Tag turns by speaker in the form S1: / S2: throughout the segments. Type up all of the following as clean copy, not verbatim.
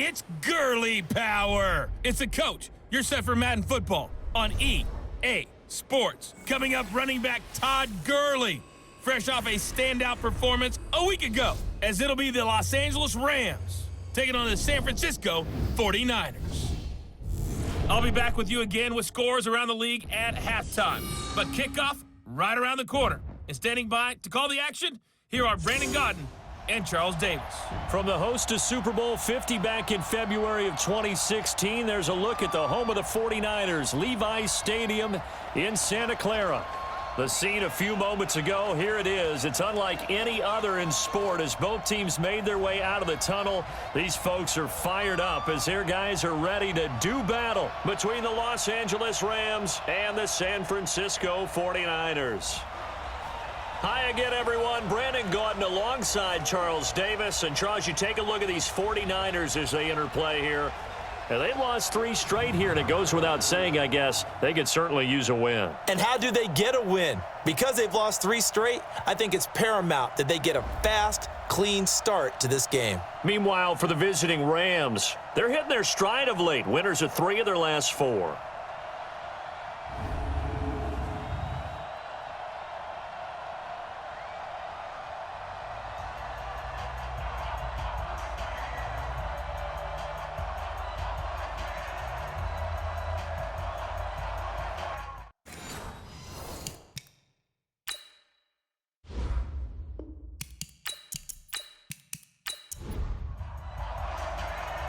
S1: It's Gurley power. It's the coach. You're set for Madden football on EA Sports. Coming up, running back Todd Gurley, fresh off a standout performance a week ago, as it'll be the Los Angeles Rams taking on the San Francisco 49ers. I'll be back with you again with scores around the league at halftime. But kickoff right around the corner. And standing by to call the action, here are Brandon Gaudin and Charles Davis.
S2: From the host to Super Bowl 50 back in February of 2016, there's a look at the home of the 49ers, Levi's Stadium in Santa Clara. The scene a few moments ago, here it is. It's unlike any other in sport as both teams made their way out of the tunnel. These folks are fired up as their guys are ready to do battle between the Los Angeles Rams and the San Francisco 49ers. Hi again, everyone. Brandon Gaudin alongside Charles Davis. And, Charles, you take a look at these 49ers as they interplay here. And they lost 3 straight here, and it goes without saying, I guess, they could certainly use a win.
S3: And how do they get a win? Because they've lost 3 straight, I think it's paramount that they get a fast, clean start to this game.
S2: Meanwhile, for the visiting Rams, they're hitting their stride of late. Winners of 3 of their last 4.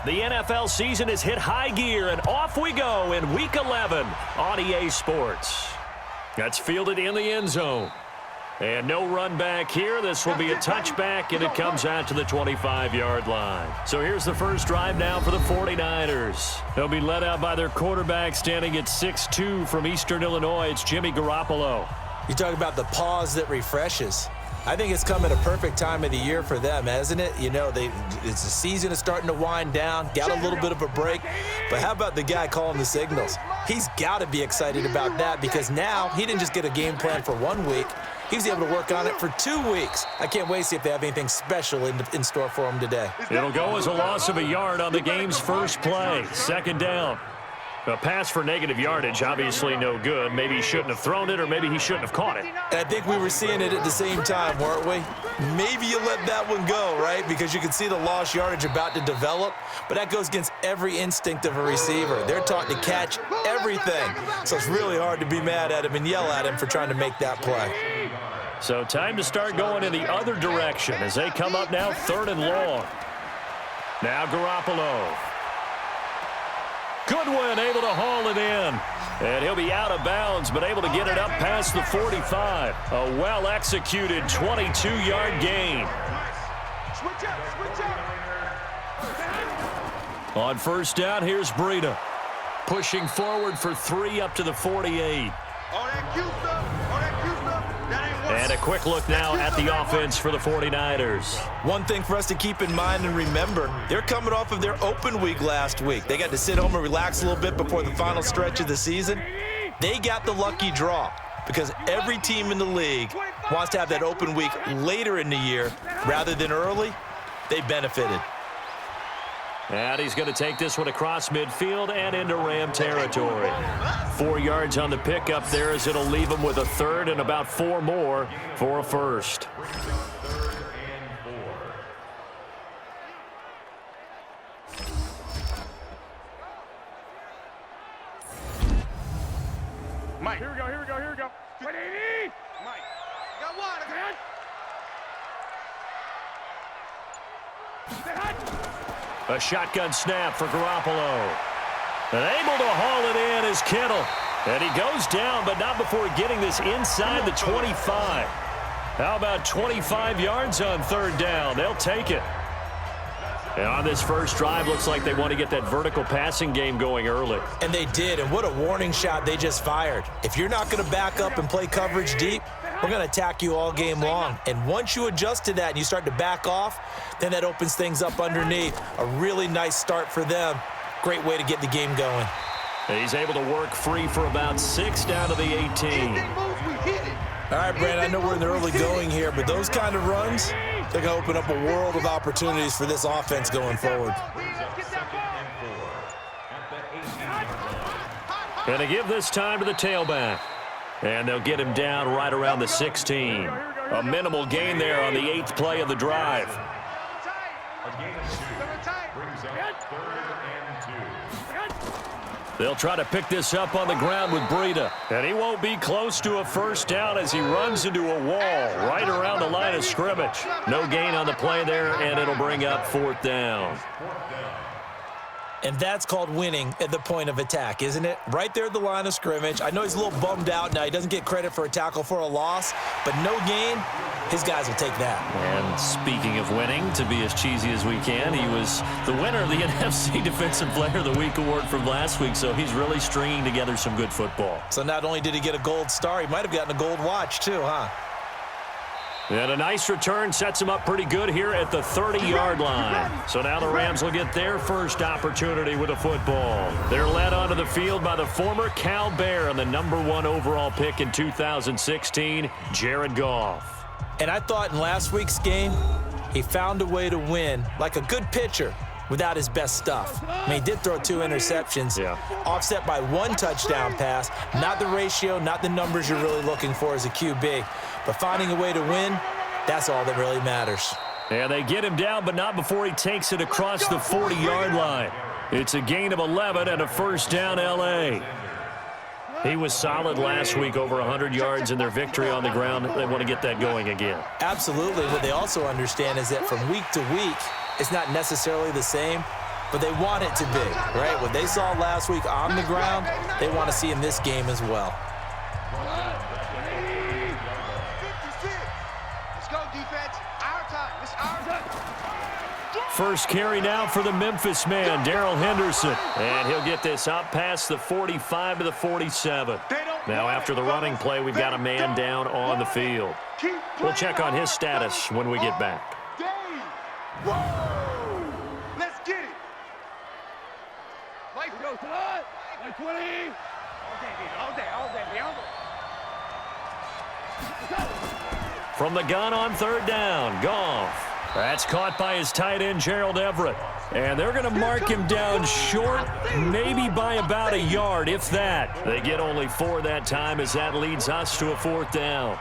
S2: The NFL season has hit high gear, and off we go in Week 11 on EA Sports. That's fielded in the end zone. And no run back here. This will be a touchback, and it comes out to the 25-yard line. So here's the first drive now for the 49ers. They'll be led out by their quarterback standing at 6'2" from Eastern Illinois. It's Jimmy Garoppolo.
S3: You talk about the pause that refreshes. I think it's come at a perfect time of the year for them, hasn't it? You know, it's the season is starting to wind down, got a little bit of a break. But how about the guy calling the signals? He's got to be excited about that because now he didn't just get a game plan for 1 week. He was able to work on it for 2 weeks. I can't wait to see if they have anything special in store for him today.
S2: It'll go as a loss of a yard on the game's first play. Second down. A pass for negative yardage, obviously no good. Maybe he shouldn't have thrown it, or maybe he shouldn't have caught it.
S3: And I think we were seeing it at the same time, weren't we? Maybe you let that one go, right? Because you can see the lost yardage about to develop, but that goes against every instinct of a receiver. They're taught to catch everything. So it's really hard to be mad at him and yell at him for trying to make that play.
S2: So time to start going in the other direction as they come up now 3rd and long. Now Garoppolo. Goodwin able to haul it in. And he'll be out of bounds, but able to get it up past the 45. A well-executed 22-yard gain. On first down, here's Breida. Pushing forward for 3 up to the 48. And a quick look now at the offense for the 49ers.
S3: One thing for us to keep in mind and remember, they're coming off of their open week last week. They got to sit home and relax a little bit before the final stretch of the season. They got the lucky draw because every team in the league wants to have that open week later in the year rather than early. They benefited.
S2: And he's going to take this one across midfield and into Ram territory. 4 yards on the pickup there as it'll leave him with a 3rd and about 4 more for a first.
S4: Mike, here we go. 180! Mike, got one again.
S2: A shotgun snap for Garoppolo. And able to haul it in is Kittle. And he goes down, but not before getting this inside the 25. How about 25 yards on 3rd down? They'll take it. And on this first drive, looks like they want to get that vertical passing game going early.
S3: And they did, and what a warning shot they just fired. If you're not going to back up and play coverage deep, we're going to attack you all game long. And once you adjust to that and you start to back off, then that opens things up underneath. A really nice start for them. Great way to get the game going.
S2: He's able to work free for about 6 down to the 18.
S3: All right, Brandon, I know we're in the early going here, but those kind of runs, they're going to open up a world of opportunities for this offense going forward.
S2: And they give this time to the tailback. And they'll get him down right around the 16. A minimal gain there on the 8th play of the drive. They'll try to pick this up on the ground with Breida. And he won't be close to a first down as he runs into a wall right around the line of scrimmage. No gain on the play there, and it'll bring up 4th down.
S3: And that's called winning at the point of attack, isn't it? Right there at the line of scrimmage. I know he's a little bummed out now. He doesn't get credit for a tackle for a loss, but no gain, his guys will take that.
S2: And speaking of winning, to be as cheesy as we can, he was the winner of the NFC Defensive Player of the Week award from last week, so he's really stringing together some good football.
S3: So not only did he get a gold star, he might have gotten a gold watch too, huh?
S2: And a nice return sets him up pretty good here at the 30-yard line. So now the Rams will get their first opportunity with a football. They're led onto the field by the former Cal Bear and the #1 overall pick in 2016, Jared Goff.
S3: And I thought in last week's game, he found a way to win like a good pitcher without his best stuff. I mean, he did throw 2 interceptions, offset by 1 touchdown pass. Not the ratio, not the numbers you're really looking for as a QB. But finding a way to win, that's all that really matters.
S2: And they get him down, but not before he takes it across the 40-yard line. It's a gain of 11 and a first down L.A. He was solid last week, over 100 yards in their victory on the ground. They want to get that going again.
S3: Absolutely. What they also understand is that from week to week, it's not necessarily the same, but they want it to be, right? What they saw last week on the ground, they want to see in this game as well.
S2: First carry now for the Memphis man, Darrell Henderson. And he'll get this up past the 45 to the 47. Now after the running play, we've got a man down on the field. We'll check on his status when we get back.
S4: Let's get it. Mike, go, son. 120. All day.
S2: From the gun on 3rd down, Goff. That's caught by his tight end, Gerald Everett. And they're going to mark him down short, maybe by about a yard, if that. They get only 4 that time as that leads us to a 4th down.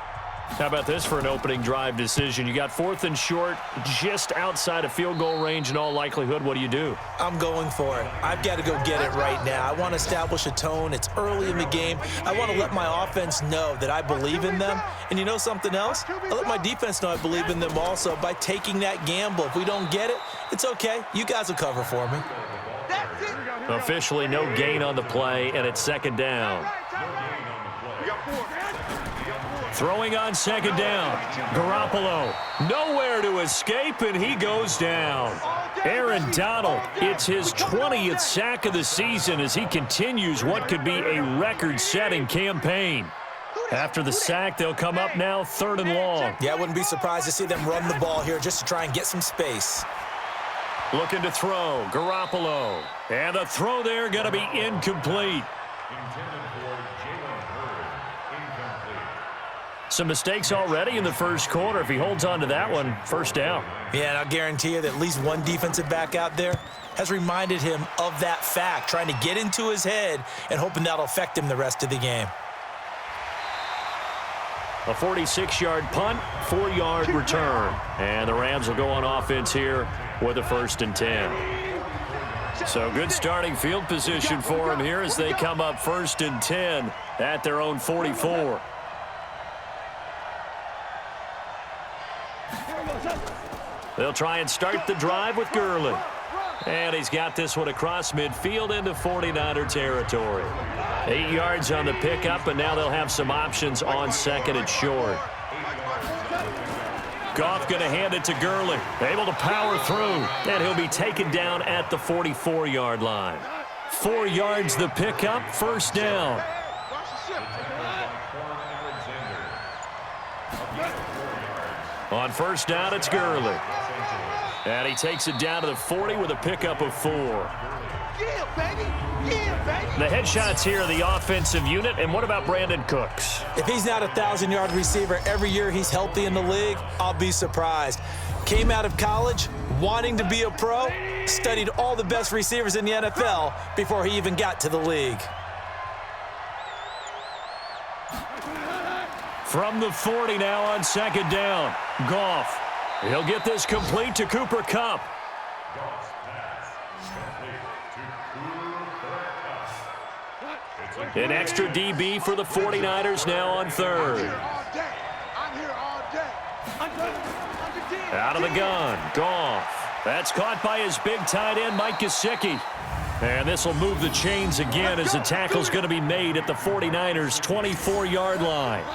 S2: How about this for an opening drive decision? You got 4th and short, just outside of field goal range in all likelihood. What do you do?
S3: I'm going for it. I've got to go get it right now. I want to establish a tone. It's early in the game. I want to let my offense know that I believe in them. And you know something else? I let my defense know I believe in them also by taking that gamble. If we don't get it, it's okay. You guys will cover for me.
S2: Officially no gain on the play, and it's 2nd down. Throwing on 2nd down. Garoppolo nowhere to escape, and he goes down. Aaron Donald, it's his 20th sack of the season as he continues what could be a record-setting campaign. After the sack, they'll come up now 3rd and long.
S3: Yeah, I wouldn't be surprised to see them run the ball here just to try and get some space.
S2: Looking to throw, Garoppolo. And the throw there going to be incomplete. Some mistakes already in the first quarter. If he holds on to that one, 1st down.
S3: Yeah, and I'll guarantee you that at least one defensive back out there has reminded him of that fact, trying to get into his head and hoping that'll affect him the rest of the game.
S2: A 46-yard punt, 4-yard return. And the Rams will go on offense here with a 1st and 10. So good starting field position for him here as they come up 1st and 10 at their own 44. They'll try and start the drive with Gurley. And he's got this one across midfield into 49er territory. 8 yards on the pickup, and now they'll have some options on 2nd and short. Goff going to hand it to Gurley. Able to power through, and he'll be taken down at the 44-yard line. 4 yards the pickup, 1st down. On 1st down, it's Gurley. And he takes it down to the 40 with a pickup of 4.
S4: Yeah, baby.
S2: The headshots here are the offensive unit. And what about Brandon Cooks?
S3: If he's not a 1,000-yard receiver every year he's healthy in the league, I'll be surprised. Came out of college wanting to be a pro, studied all the best receivers in the NFL before he even got to the league.
S2: From the 40 now on second down. Goff. He'll get this complete to Cooper Kupp. An extra DB for the 49ers now on third. Out of the gun. Goff. That's caught by his big tight end, Mike Gesicki. And this will move the chains again as the tackle's going to be made at the 49ers' 24-yard line.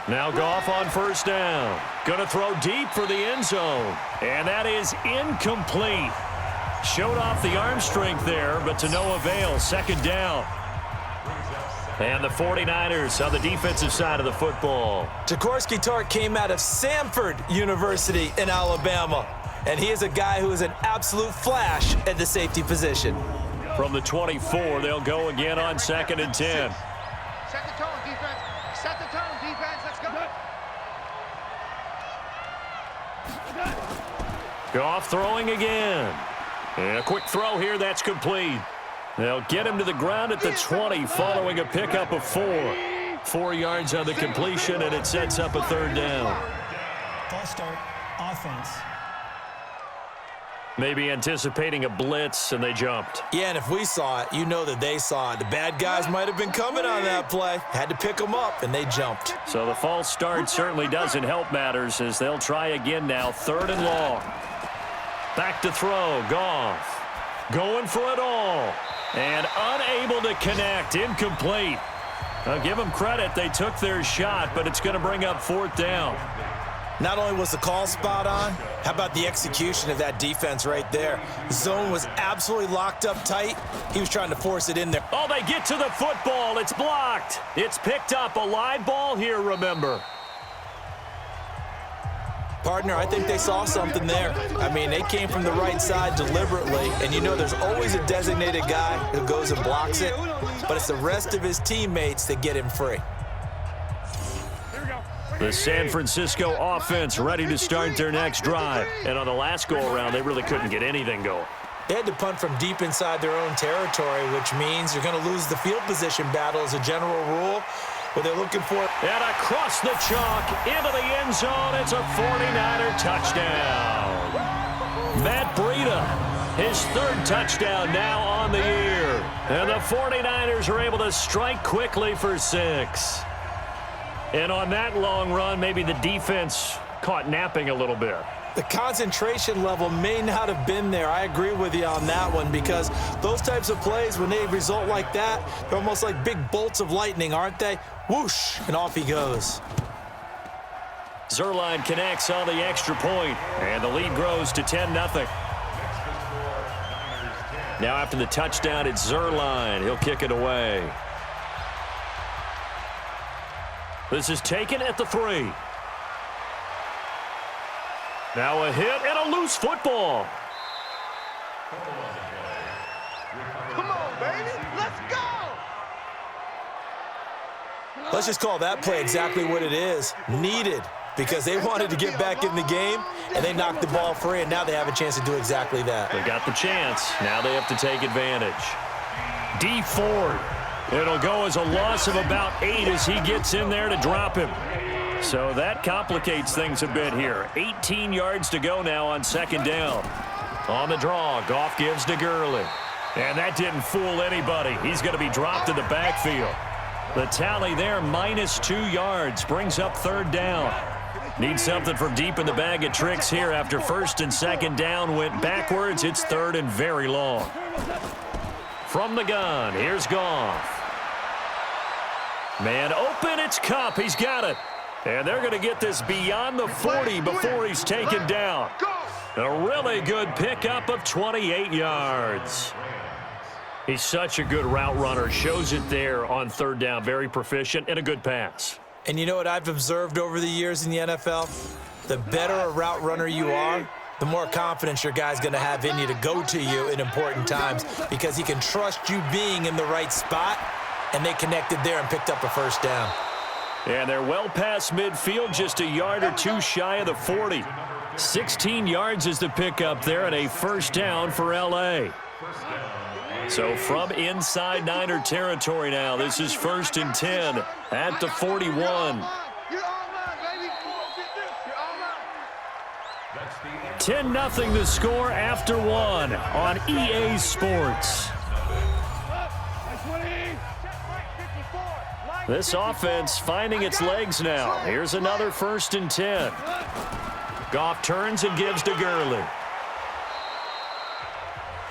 S2: Now Goff on first down. Going to throw deep for the end zone. And that is incomplete. Showed off the arm strength there, but to no avail. Second down. And the 49ers on the defensive side of the football.
S3: Jaworski Tartt came out of Samford University in Alabama. And he is a guy who is an absolute flash at the safety position.
S2: From the 24, they'll go again on second and 10.
S5: Set the tone, defense. Set the tone, defense. Let's go.
S2: Goff throwing again. And a quick throw here, that's complete. They'll get him to the ground at the 20 following a pickup of 4. 4 yards on the completion, and it sets up a third down.
S6: False start, offense.
S2: Maybe anticipating a blitz, and they jumped.
S3: Yeah, and if we saw it, you know that they saw it. The bad guys might have been coming on that play. Had to pick them up, and they jumped.
S2: So the false start certainly doesn't help matters as they'll try again now, third and long. Back to throw, Goff. Going for it all. And unable to connect, incomplete. I'll give them credit, they took their shot, but it's going to bring up fourth down.
S3: Not only was the call spot on, how about the execution of that defense right there? Zone was absolutely locked up tight. He was trying to force it in there.
S2: Oh, they get to the football. It's blocked. It's picked up. A live ball here, remember.
S3: Partner, I think they saw something there. I mean, they came from the right side deliberately, and you know there's always a designated guy who goes and blocks it, but it's the rest of his teammates that get him free.
S2: The San Francisco offense ready to start their next drive. And on the last go-around, they really couldn't get anything going.
S3: They had to punt from deep inside their own territory, which means you're going to lose the field position battle as a general rule. What they're looking for.
S2: And across the chalk, into the end zone, it's a 49er touchdown. Matt Breida, his third touchdown now on the year. And the 49ers are able to strike quickly for 6. And on that long run, maybe the defense caught napping a little bit.
S3: The concentration level may not have been there. I agree with you on that one because those types of plays, when they result like that, they're almost like big bolts of lightning, aren't they? Whoosh, and off he goes.
S2: Zuerlein connects on the extra point, and the lead grows to 10-0. Now after the touchdown, it's Zuerlein. He'll kick it away. This is taken at the 3. Now a hit and a loose football.
S5: Come on, baby. Let's go.
S3: Let's just call that play exactly what it is. Needed, because they wanted to get back in the game, and they knocked the ball free, and now they have a chance to do exactly that.
S2: They got the chance. Now they have to take advantage. Dee Ford. It'll go as a loss of about 8 as he gets in there to drop him. So that complicates things a bit here. 18 yards to go now on second down. On the draw, Goff gives to Gurley. And that didn't fool anybody. He's going to be dropped in the backfield. The tally there, -2 yards, brings up third down. Need something from deep in the bag of tricks here after first and second down went backwards. It's third and very long. From the gun, here's Goff. Man open, it's Kupp. He's got it. And they're going to get this beyond the 40 before he's taken down. A really good pickup of 28 yards. He's such a good route runner. Shows it there on third down. Very proficient and a good pass.
S3: And you know what I've observed over the years in the NFL? The better a route runner you are, the more confidence your guy's going to have in you to go to you in important times because he can trust you being in the right spot, and they connected there and picked up a first down.
S2: And they're well past midfield, just a yard or two shy of the 40. 16 yards is the pickup there and a first down for L.A. So from inside Niner territory now, this is 1st and 10 at the 41.
S5: You're online, baby. You're online.
S2: 10-0 the score after one on EA Sports. This offense finding its legs now. Here's another 1st and 10. Goff turns and gives to Gurley.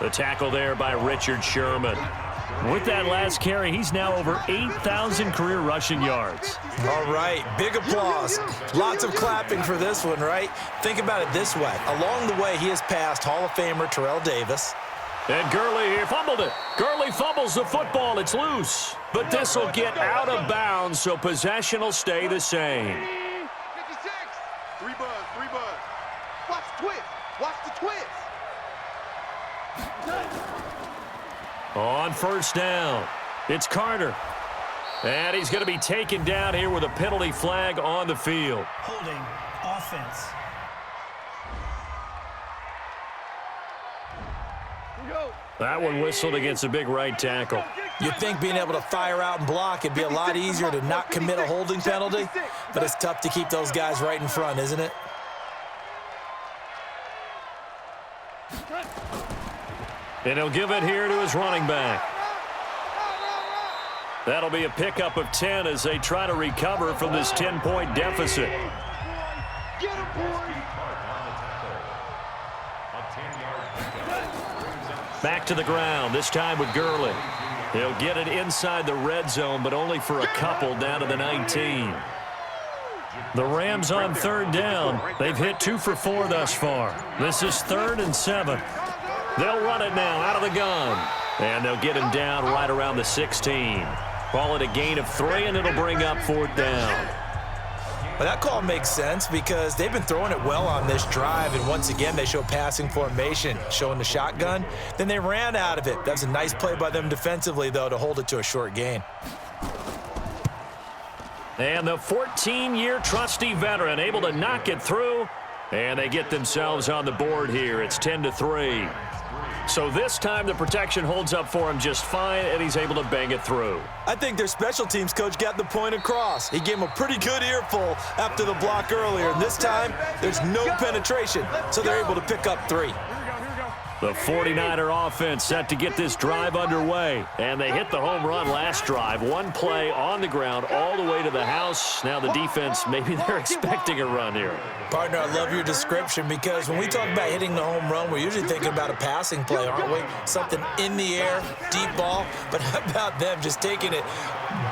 S2: The tackle there by Richard Sherman. With that last carry, he's now over 8,000 career rushing yards.
S3: All right, big applause. Lots of clapping for this one, right? Think about it this way. Along the way, he has passed Hall of Famer Terrell Davis.
S2: And Gurley here fumbled it. Gurley fumbles the football. It's loose. But this will get out of bounds, so possession will stay the same.
S5: 56. Three buzz. Watch the twist. Watch the twist.
S2: On first down, it's Carter. And he's going to be taken down here with a penalty flag on the field.
S6: Holding offense.
S3: That one whistled against a big right tackle. You'd think being able to fire out and block it'd be a lot easier to not commit a holding penalty, but it's tough to keep those guys right in front, isn't it?
S2: And he'll give it here to his running back. That'll be a pickup of 10 as they try to recover from this 10-point deficit.
S5: Get him, boy.
S2: Back to the ground, this time with Gurley. He'll get it inside the red zone, but only for a couple down to the 19. The Rams on 3rd down. They've hit 2 for 4 thus far. This is 3rd and 7. They'll run it now out of the gun. And they'll get him down right around the 16. Call it a gain of 3, and it'll bring up 4th down.
S3: Well, that call makes sense because they've been throwing it well on this drive, and once again they show passing formation, showing the shotgun. Then they ran out of it. That was a nice play by them defensively, though, to hold it to a short gain.
S2: And the 14-year trusty veteran able to knock it through, and they get themselves on the board here. It's 10-3. So this time the protection holds up for him just fine, and he's able to bang it through.
S3: I think their special teams coach got the point across. He gave him a pretty good earful after the block earlier, and this time there's no penetration, so they're able to pick up 3.
S2: The 49er offense set to get this drive underway, and they hit the home run last drive. One play on the ground all the way to the house. Now the defense, maybe they're expecting a run here.
S3: Partner, I love your description because when we talk about hitting the home run, we're usually thinking about a passing play, aren't we? Something in the air, deep ball, but how about them just taking it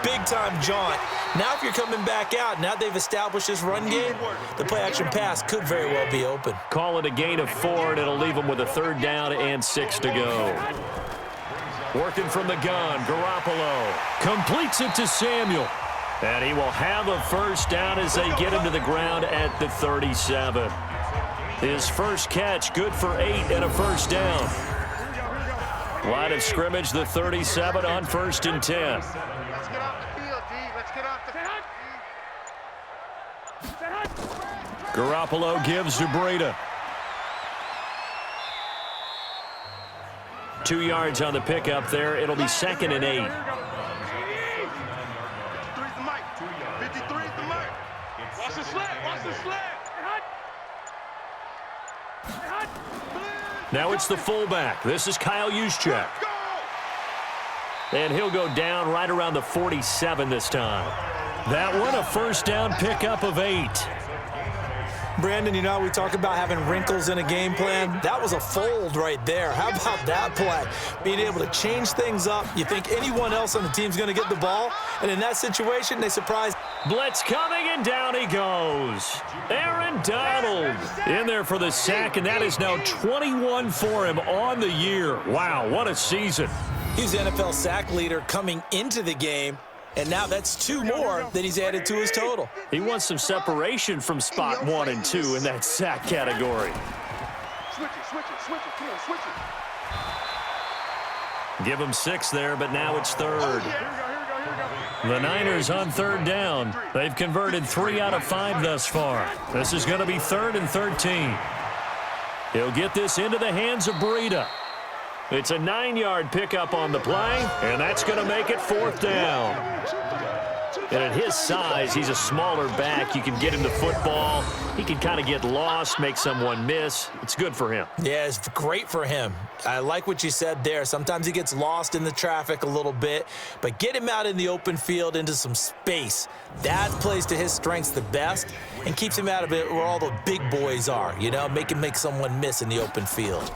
S3: big-time jaunt? Now if you're coming back out, now they've established this run game, the play-action pass could very well be open.
S2: Call it a gain of 4, and it'll leave them with a 3rd down and 6 to go. Working from the gun, Garoppolo completes it to Samuel. And he will have a 1st down as they get him to the ground at the 37. His first catch, good for 8 and a 1st down. Line of scrimmage, the 37 on 1st and 10.
S5: Let's get off the field, D. Let's get off the field.
S2: Garoppolo gives to Breida. 2 yards on the pickup there. It'll be 2nd and 8.
S5: 53's the mic. 53's the mic. Watch the slant. Watch the slant.
S2: Now it's the fullback. This is Kyle Juszczyk. And he'll go down right around the 47 this time. That one a 1st down pickup of 8.
S3: Brandon, you know, we talk about having wrinkles in a game plan. That was a fold right there. How about that play? Being able to change things up. You think anyone else on the team's going to get the ball, and in that situation, they surprise.
S2: Blitz coming, and down he goes. Aaron Donald in there for the sack, and that is now 21 for him on the year. Wow, what a season.
S3: He's the NFL sack leader coming into the game, and now that's 2 more that he's added to his total.
S2: He wants some separation from spot 1 and 2 in that sack category.
S5: Switch it. Come on, switch it.
S2: Give him 6 there, but now it's 3rd.
S5: Here we go.
S2: The Niners on 3rd down. They've converted 3 out of 5 thus far. This is going to be 3rd and 13. He'll get this into the hands of Breida. It's a 9-yard pickup on the play, and that's going to make it 4th down. And at his size, he's a smaller back. You can get him the football. He can kind of get lost, make someone miss. It's good for him.
S3: Yeah, it's great for him. I like what you said there. Sometimes he gets lost in the traffic a little bit, but get him out in the open field into some space. That plays to his strengths the best and keeps him out of it where all the big boys are, you know, make someone miss in the open field.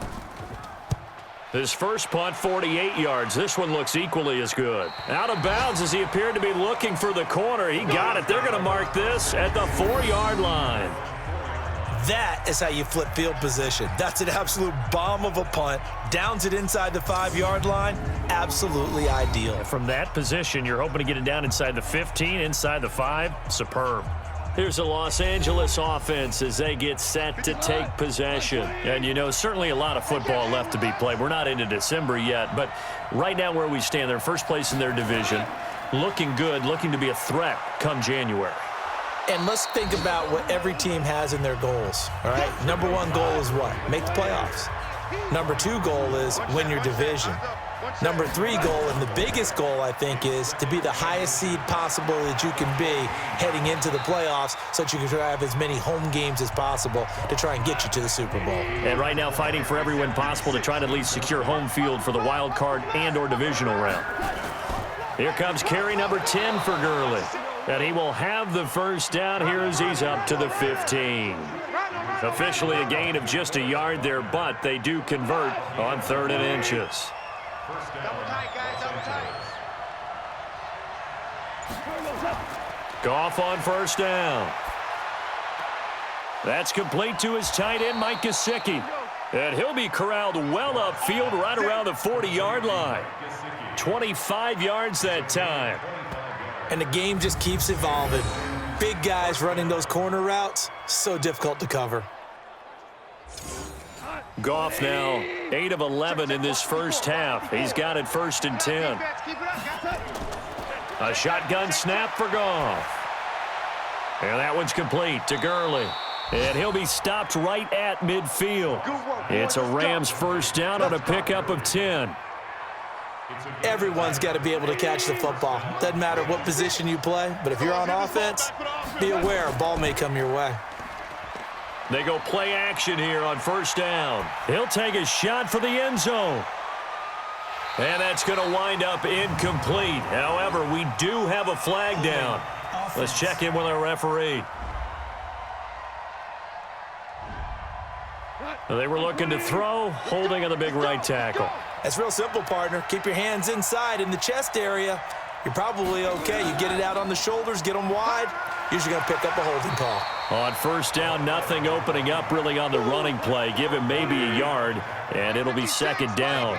S2: His first punt, 48 yards. This one looks equally as good. Out of bounds as he appeared to be looking for the corner. He got it. They're going to mark this at the 4-yard line.
S3: That is how you flip field position. That's an absolute bomb of a punt. Downs it inside the 5-yard line. Absolutely ideal.
S2: From that position, you're hoping to get it down inside the 15, inside the 5. Superb. Here's the Los Angeles offense as they get set to take possession. And, you know, certainly a lot of football left to be played. We're not into December yet, but right now where we stand, they're first place in their division, looking good, looking to be a threat come January.
S3: And let's think about what every team has in their goals, all right? Number 1 goal is what? Make the playoffs. Number 2 goal is win your division. Number 3 goal, and the biggest goal, I think, is to be the highest seed possible that you can be heading into the playoffs so that you can have as many home games as possible to try and get you to the Super Bowl.
S2: And right now fighting for every win possible to try to at least secure home field for the wild card and or divisional round. Here comes carry number 10 for Gurley. And he will have the first down here as he's up to the 15. Officially a gain of just a yard there, but they do convert on 3rd and inches.
S5: Double tight, guys, double tight.
S2: Goff on first down. That's complete to his tight end, Mike Gesicki. And he'll be corralled well upfield right around the 40-yard line. 25 yards that time.
S3: And the game just keeps evolving. Big guys running those corner routes, so difficult to cover.
S2: Goff now 8 of 11 in this first half. He's got it 1st and 10. A shotgun snap for Goff. And that one's complete to Gurley. And he'll be stopped right at midfield. It's a Rams first down on a pickup of 10.
S3: Everyone's got to be able to catch the football. Doesn't matter what position you play, but if you're on offense, be aware a ball may come your way.
S2: They go play action here on first down. He'll take a shot for the end zone. And that's going to wind up incomplete. However, we do have a flag down. Let's check in with our referee. They were looking to throw, holding on the big right tackle.
S3: It's real simple, partner. Keep your hands inside in the chest area. You're probably okay. You get it out on the shoulders, get them wide. Usually going to pick up a holding call.
S2: On first down, nothing opening up really on the running play. Give him maybe a yard, and it'll be 2nd down.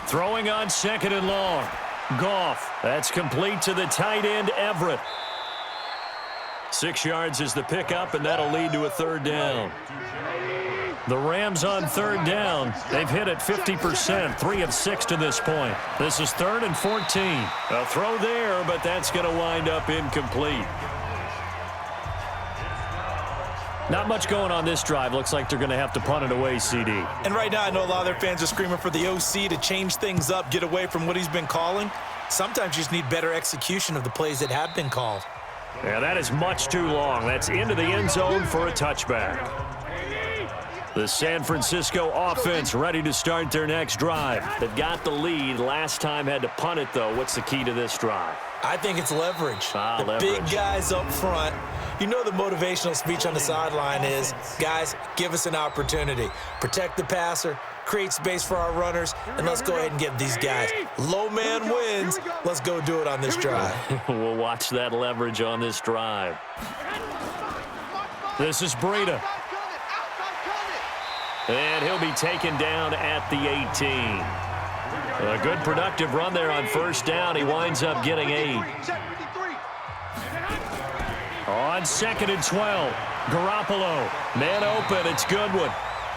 S2: Throwing on 2nd and long. Goff. That's complete to the tight end, Everett. 6 yards is the pickup, and that'll lead to a 3rd down. The Rams on 3rd down. They've hit it 50%, 3 of 6 to this point. This is 3rd and 14. A throw there, but that's going to wind up incomplete. Not much going on this drive. Looks like they're going to have to punt it away, CD.
S3: And right now, I know a lot of their fans are screaming for the OC to change things up, get away from what he's been calling. Sometimes you just need better execution of the plays that have been called.
S2: Yeah, that is much too long. That's into the end zone for a touchback. The San Francisco offense ready to start their next drive. They've got the lead. Last time had to punt it, though. What's the key to this drive?
S3: I think it's leverage.
S2: Leverage.
S3: Big guys up front. You know the motivational speech on the sideline is, guys, give us an opportunity. Protect the passer, create space for our runners, and let's go ahead and get these guys. Low man wins. Let's go do it on this drive.
S2: We'll watch that leverage on this drive. This is Breida. And he'll be taken down at the 18. A good productive run there on first down. He winds up getting 8. On 2nd and 12, Garoppolo, man open, it's Goodwin.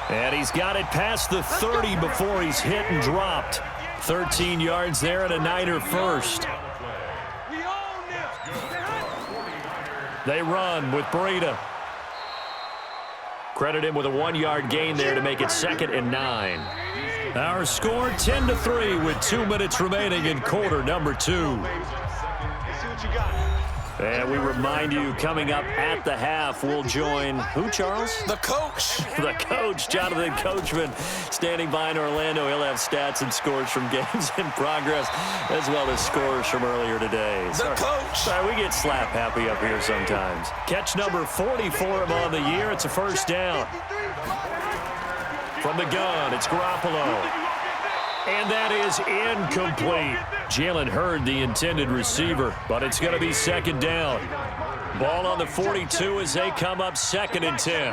S2: And he's got it past the 30 before he's hit and dropped. 13 yards there and a Niner first. They run with Breida. Credit him with a 1-yard gain there to make it 2nd and 9. Our score 10-3 with 2 minutes remaining in quarter number 2. And we remind you, coming up at the half, we'll join who, Charles?
S3: The coach.
S2: The coach, Jonathan Coachman, standing by in Orlando. He'll have stats and scores from games in progress, as well as scores from earlier today.
S3: The coach.
S2: Sorry, we get slap happy up here sometimes. Catch number 40 for him on the year. It's a first down. From the gun, it's Garoppolo. And that is incomplete. Jalen Hurd, the intended receiver, but it's going to be 2nd down. Ball on the 42 as they come up 2nd and 10.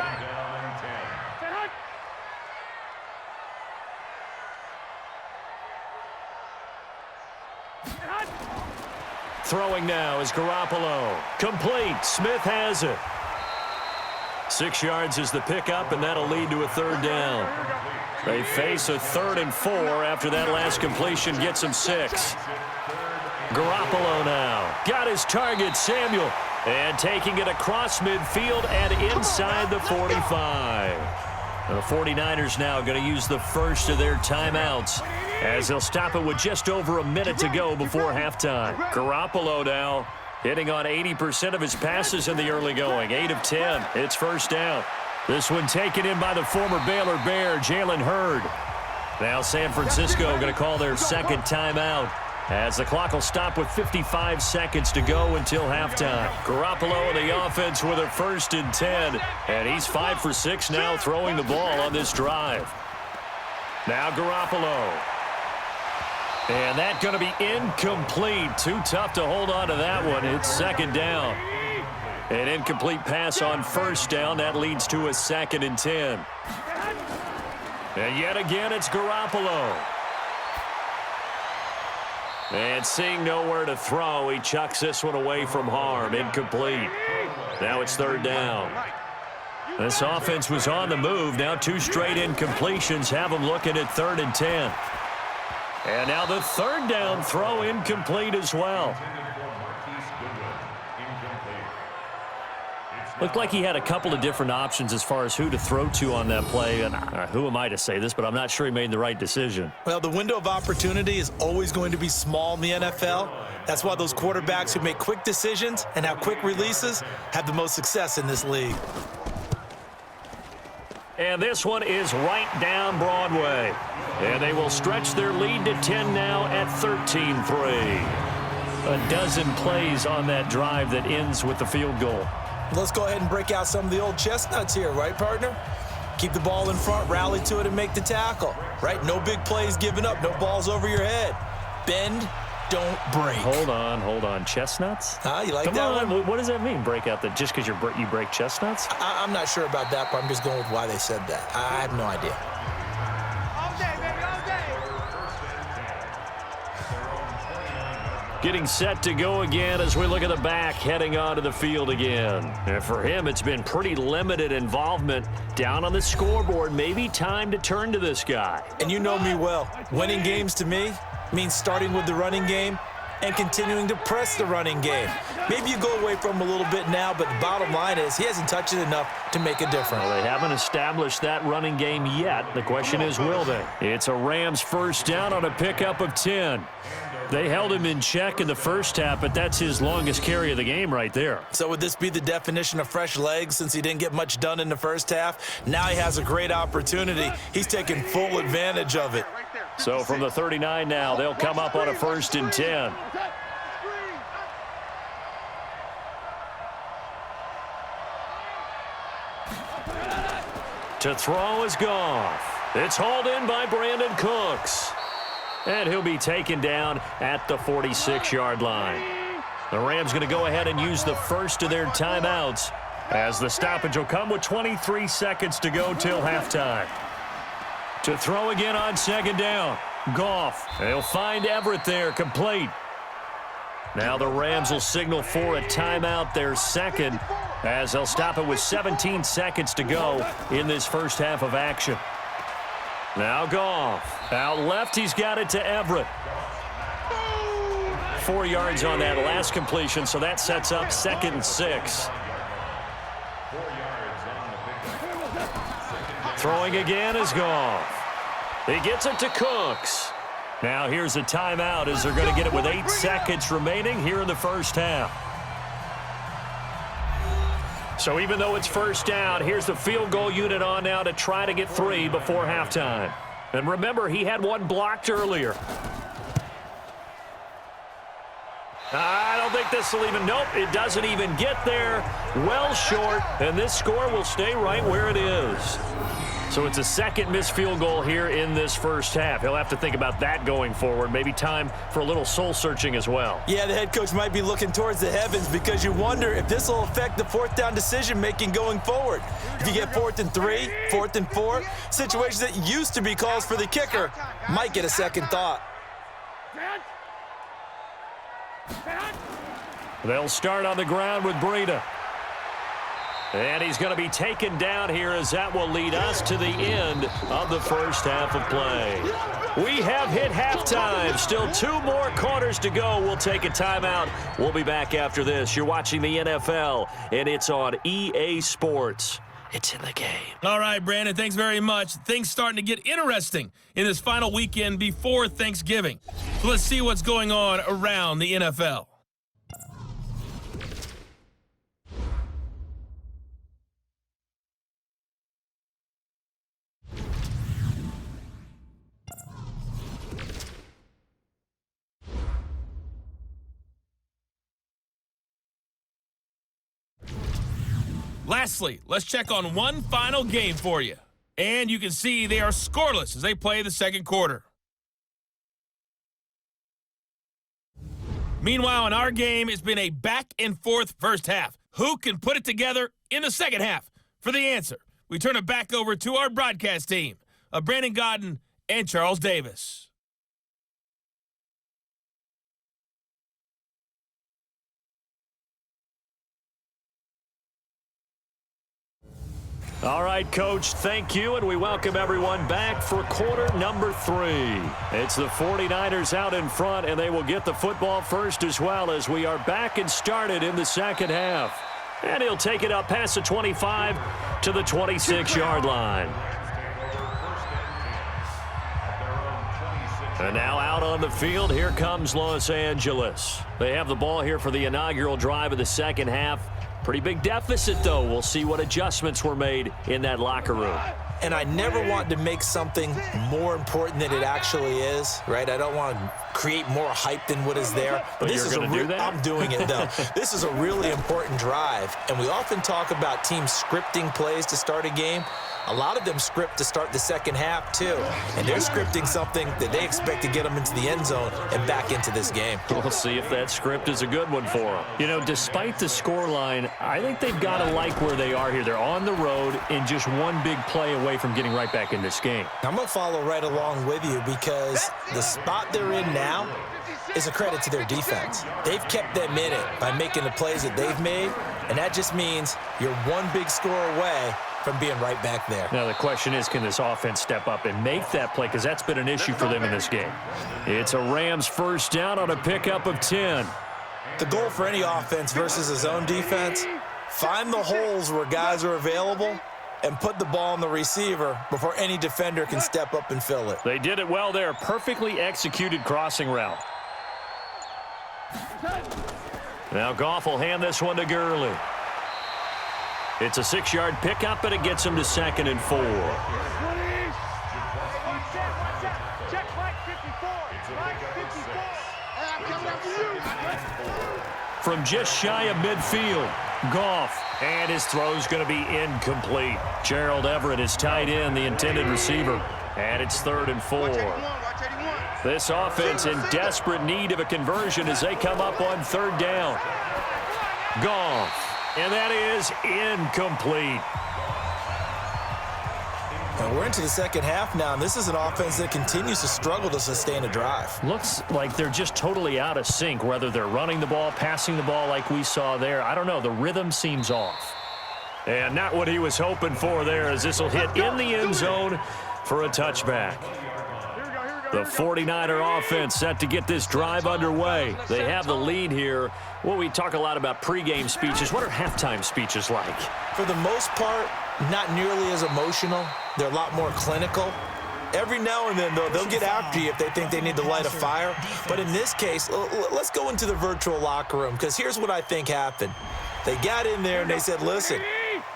S2: Throwing now is Garoppolo. Complete. Smith has it. 6 yards is the pickup, and that'll lead to a 3rd down. They face a 3rd and 4 after that last completion gets them 6. Garoppolo now. Got his target, Samuel. And taking it across midfield and inside the 45. The 49ers now going to use the first of their timeouts as they'll stop it with just over a minute to go before halftime. Garoppolo now hitting on 80% of his passes in the early going. 8 of 10. It's first down. This one taken in by the former Baylor Bear, Jalen Hurd. Now San Francisco going to call their 2nd timeout as the clock will stop with 55 seconds to go until halftime. Garoppolo in the offense with a 1st and 10. And he's 5 for 6 now throwing the ball on this drive. Now Garoppolo. And that's going to be incomplete. Too tough to hold on to that one. It's 2nd down. An incomplete pass on 1st down. That leads to a 2nd and 10. And yet again, it's Garoppolo. And seeing nowhere to throw, he chucks this one away from harm. Incomplete. Now it's 3rd down. This offense was on the move. Now 2 straight incompletions have them looking at 3rd and 10. And now the 3rd down throw incomplete as well. Looked like he had a couple of different options as far as who to throw to on that play. And who am I to say this, but I'm not sure he made the right decision.
S3: Well, the window of opportunity is always going to be small in the NFL. That's why those quarterbacks who make quick decisions and have quick releases have the most success in this league.
S2: And this one is right down Broadway. And they will stretch their lead to 10 now at 13-3. A dozen plays on that drive that ends with the field goal.
S3: Let's go ahead and break out some of the old chestnuts here, right, partner? Keep the ball in front, rally to it, and make the tackle, right? No big plays given up, no balls over your head. Bend, don't break.
S2: Hold on. Chestnuts?
S3: You like
S2: Come
S3: that
S2: on.
S3: one?
S2: What does that mean, break out? Just because you break chestnuts?
S3: I'm not sure about that, but I'm just going with why they said that. I have no idea.
S4: All day, baby, all day.
S2: Getting set to go again as we look at the back, heading onto the field again. And for him, it's been pretty limited involvement down on the scoreboard. Maybe time to turn to this guy.
S3: And you know me well. Winning games to me means starting with the running game and continuing to press the running game. Maybe you go away from him a little bit now, but the bottom line is he hasn't touched it enough to make a difference.
S2: Well, they haven't established that running game yet. The question is, will they? It's a Rams first down on a pickup of 10. They held him in check in the first half, but that's his longest carry of the game right there.
S3: So would this be the definition of fresh legs since he didn't get much done in the first half? Now he has a great opportunity. He's taking full advantage of it.
S2: So from the 39 now, they'll come up on a 1st and 10. To throw is Goff. It's hauled in by Brandon Cooks. And he'll be taken down at the 46-yard line. The Rams going to go ahead and use the first of their timeouts as the stoppage will come with 23 seconds to go till halftime. To throw again on 2nd down. Goff. They'll find Everett there, complete. Now the Rams will signal for a timeout, their 2nd, as they'll stop it with 17 seconds to go in this first half of action. Now Goff. Out left, he's got it to Everett. 4 yards on that last completion, so that sets up 2nd and 6. Throwing again is Goff. He gets it to Cooks. Now here's a timeout as they're going to get it with 8 seconds remaining here in the first half. So even though it's first down, here's the field goal unit on now to try to get 3 before halftime. And remember, he had one blocked earlier. I don't think this will even, nope, it doesn't even get there. Well short, and this score will stay right where it is. So it's a second missed field goal here in this first half. He'll have to think about that going forward. Maybe time for a little soul-searching as well.
S3: Yeah, the head coach might be looking towards the heavens because you wonder if this will affect the fourth down decision-making going forward. If you get 4th and 3, 4th and 4, situations that used to be calls for the kicker might get a second thought.
S2: They'll start on the ground with Breida. And he's going to be taken down here as that will lead us to the end of the first half of play. We have hit halftime. Still 2 more quarters to go. We'll take a timeout. We'll be back after this. You're watching the NFL, and it's on EA Sports. It's in the game.
S1: All right, Brandon, thanks very much. Things starting to get interesting in this final weekend before Thanksgiving. So let's see what's going on around the NFL. Lastly, let's check on one final game for you. And you can see they are scoreless as they play the second quarter. Meanwhile, in our game, it's been a back-and-forth first half. Who can put it together in the second half? For the answer, we turn it back over to our broadcast team of Brandon Gaudin and Charles Davis.
S2: All right, Coach, thank you, and we welcome everyone back for quarter number 3. It's the 49ers out in front, and they will get the football first as well as we are back and started in the second half. And he'll take it up past the 25 to the 26-yard line. And now out on the field, here comes Los Angeles. They have the ball here for the inaugural drive of the second half. Pretty big deficit, though. We'll see what adjustments were made in that locker room.
S3: And I never want to make something more important than it actually is, right? I don't want to create more hype than what is there.
S2: But this
S3: you're
S2: going to do that?
S3: I'm doing it, though. This is a really important drive. And we often talk about teams scripting plays to start a game. A lot of them script to start the second half, too. And they're scripting something that they expect to get them into the end zone and back into this game.
S2: We'll see if that script is a good one for them. You know, despite the scoreline, I think they've got to like where they are here. They're on the road and just one big play away from getting right back in this game.
S3: I'm going to follow right along with you because the spot they're in now is a credit to their defense. They've kept them in it by making the plays that they've made, and that just means you're one big score away from being right back there.
S2: Now the question is, can this offense step up and make that play? Because that's been an issue for them in this game. It's a Rams first down on a pickup of 10.
S3: The goal for any offense versus a zone defense, find the holes where guys are available and put the ball on the receiver before any defender can step up and fill it.
S2: They did it well there. Perfectly executed crossing route. Now Goff will hand this one to Gurley. It's a 6-yard pickup, and it gets him to 2nd and 4. From just shy of midfield, Goff, and his throw's going to be incomplete. Gerald Everett is tied in, the intended receiver, and it's 3rd and 4. This offense in desperate need of a conversion as they come up on 3rd down. Goff. And that is incomplete.
S3: And we're into the second half now, and this is an offense that continues to struggle to sustain a drive.
S2: Looks like they're just totally out of sync, whether they're running the ball, passing the ball like we saw there. I don't know. The rhythm seems off. And not what he was hoping for there, as this will hit in the end zone for a touchback. The 49er offense set to get this drive underway. They have the lead here. Well, we talk a lot about pregame speeches. What are halftime speeches like?
S3: For the most part, not nearly as emotional. They're a lot more clinical. Every now and then, though, they'll get after you if they think they need to light a fire. But in this case, let's go into the virtual locker room, because here's what I think happened. They got in there and they said, listen,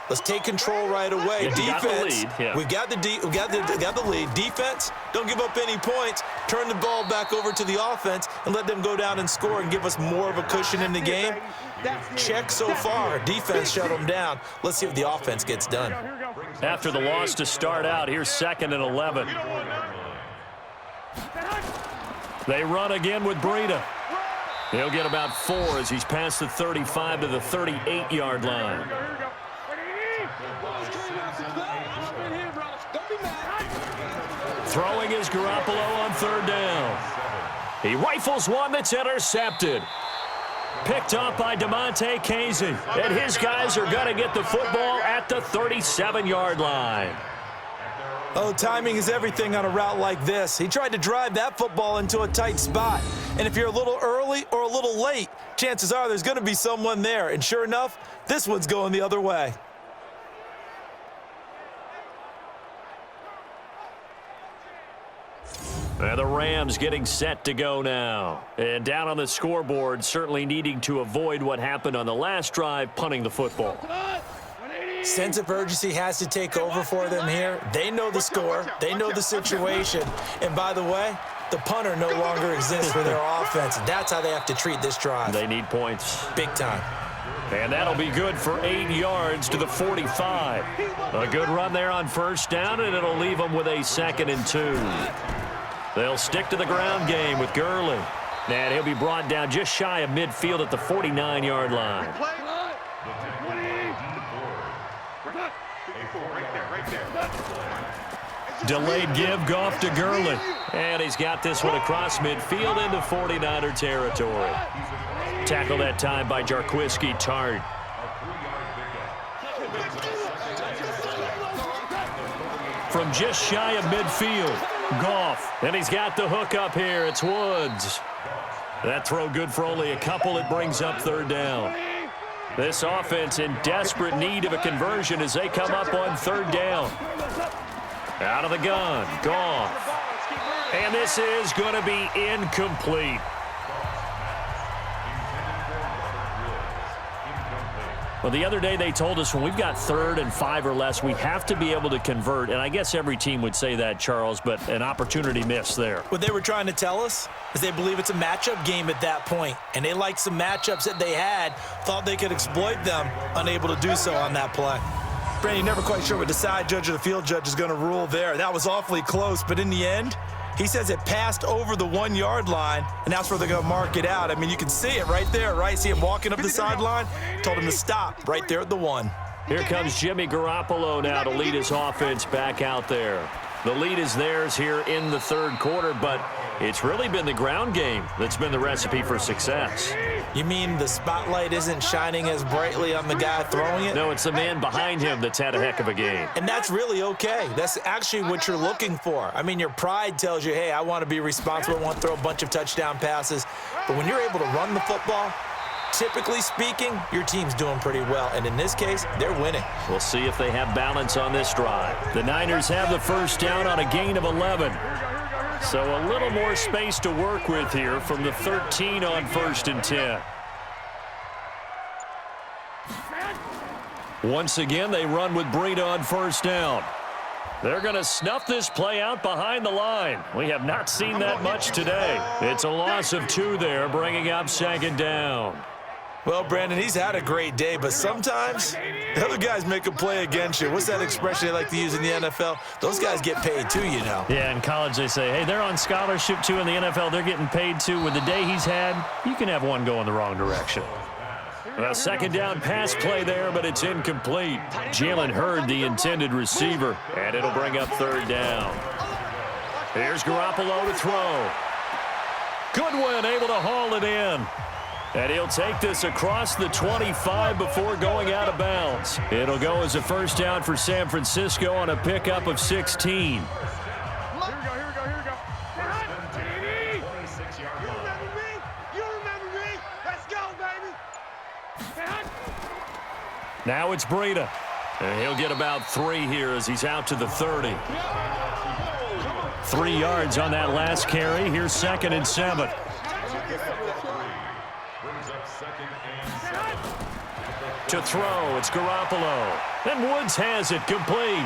S3: let's take control right away. Defense, we've got the lead. Defense, don't give up any points. Turn the ball back over to the offense and let them go down and score and give us more of a cushion in the game. Check so far. Defense shut them down. Let's see if the offense gets done.
S2: After the loss to start out, here's 2nd and 11. They run again with Breida. He'll get about 4 as he's past the 35 to the 38-yard line. Throwing is Garoppolo on 3rd down. He rifles one that's intercepted. Picked up by Damontae Kazee. And his guys are going to get the football at the 37-yard line.
S3: Oh, timing is everything on a route like this. He tried to drive that football into a tight spot. And if you're a little early or a little late, chances are there's going to be someone there. And sure enough, this one's going the other way.
S2: And the Rams getting set to go now. And down on the scoreboard, certainly needing to avoid what happened on the last drive, punting the football.
S3: Sense of urgency has to take over for them here. They know the score. They know the situation. And by the way, the punter no longer exists for their offense. That's how they have to treat this drive.
S2: They need points.
S3: Big time.
S2: And that'll be good for 8 yards to the 45. A good run there on 1st down, and it'll leave them with a 2nd and 2. They'll stick to the ground game with Gurley. And he'll be brought down just shy of midfield at the 49-yard line. Delayed give, Goff to Gurley. And he's got this one across midfield into 49er territory. Tackled that time by Jarquiski Tart. From just shy of midfield, Goff. And he's got the hook up here. It's Woods. That throw good for only a couple. It brings up 3rd down. This offense in desperate need of a conversion as they come up on 3rd down. Out of the gun, Goff. And this is going to be incomplete. Well, the other day they told us when we've got 3rd and 5 or less, we have to be able to convert. And I guess every team would say that, Charles, but an opportunity missed there.
S3: What they were trying to tell us is they believe it's a matchup game at that point. And they liked some matchups that they had, thought they could exploit them, unable to do so on that play. Brandon, never quite sure what the side judge or the field judge is going to rule there. That was awfully close, but in the end, he says it passed over the 1-yard line, and that's where they're going to mark it out. I mean, you can see it right there, right? See him walking up the sideline? Told him to stop right there at the 1.
S2: Here comes Jimmy Garoppolo now to lead his offense back out there. The lead is theirs here in the 3rd quarter, but it's really been the ground game that's been the recipe for success.
S3: You mean the spotlight isn't shining as brightly on the guy throwing it?
S2: No, it's the man behind him that's had a heck of a game.
S3: And that's really okay. That's actually what you're looking for. I mean, your pride tells you, hey, I want to be responsible, I want to throw a bunch of touchdown passes. But when you're able to run the football, typically speaking, your team's doing pretty well. And in this case, they're winning.
S2: We'll see if they have balance on this drive. The Niners have the 1st down on a gain of 11. So a little more space to work with here from the 13 on 1st and 10. Once again, they run with Breida on 1st down. They're going to snuff this play out behind the line. We have not seen that much today. It's a loss of 2 there, bringing up 2nd down.
S3: Well, Brandon, he's had a great day, but sometimes the other guys make a play against you. What's that expression they like to use in the NFL? Those guys get paid too, you know.
S2: Yeah, in college they say, hey, they're on scholarship too. In the NFL, they're getting paid too. With the day he's had, you can have one go in the wrong direction. A 2nd down pass play there, but it's incomplete. Jalen Hurd, the intended receiver, and it'll bring up 3rd down. Here's Garoppolo to throw. Goodwin able to haul it in. And he'll take this across the 25 before going out of bounds. It'll go as a first down for San Francisco on a pickup of 16.
S4: Here we go. You remember me? Let's go, baby.
S2: Now it's Breida. And he'll get about 3 here as he's out to the 30. 3 yards on that last carry. Here's 2nd and 7. To throw, it's Garoppolo. And Woods has it complete.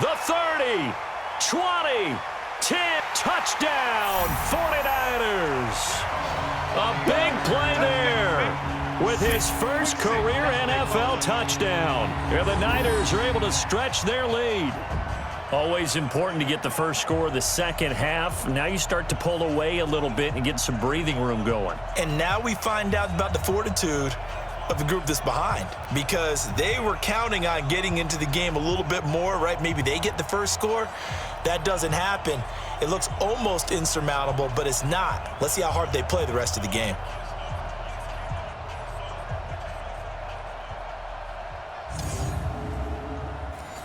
S2: The 30, 20, 10, touchdown, 49ers. A big play there with his first career NFL touchdown. And the Niners are able to stretch their lead. Always important to get the first score of the second half. Now you start to pull away a little bit and get some breathing room going.
S3: And now we find out about the fortitude of the group that's behind, because they were counting on getting into the game a little bit more, right? Maybe they get the first score. That doesn't happen. It looks almost insurmountable, but it's not. Let's see how hard they play the rest of the game.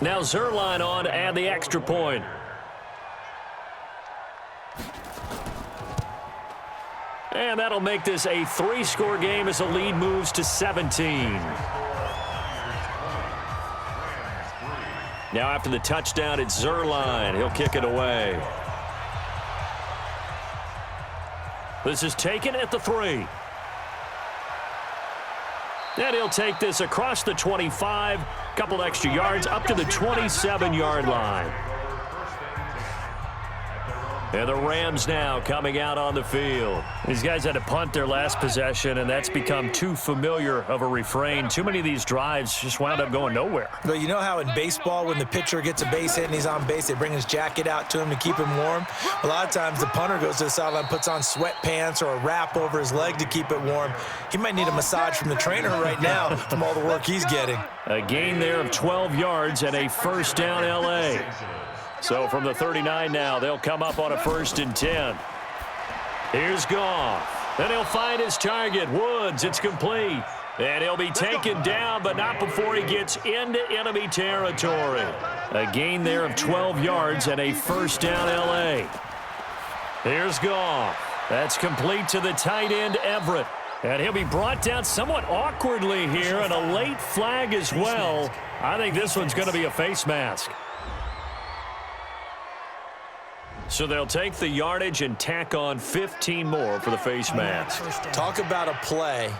S2: Now Zuerlein on to add the extra point. And that'll make this a 3-score game as the lead moves to 17. Now after the touchdown, it's Zuerlein. He'll kick it away. This is taken at the 3. And he'll take this across the 25, couple extra yards up to the 27-yard line. And the Rams now coming out on the field. These guys had to punt their last possession, and that's become too familiar of a refrain. Too many of these drives just wound up going nowhere.
S3: But you know how in baseball, when the pitcher gets a base hit and he's on base, they bring his jacket out to him to keep him warm? A lot of times the punter goes to the sideline, puts on sweatpants or a wrap over his leg to keep it warm. He might need a massage from the trainer right now from all the work he's getting.
S2: A gain there of 12 yards and a first down L.A. So from the 39 now, they'll come up on a 1st and 10. Here's Goff. Then he'll find his target, Woods. It's complete. And he'll be taken down, but not before he gets into enemy territory. A gain there of 12 yards and a first down L.A. Here's Goff. That's complete to the tight end, Everett. And he'll be brought down somewhat awkwardly here, and a late flag as well. I think this one's going to be a face mask. So they'll take the yardage and tack on 15 more for the face mask.
S3: Talk about a play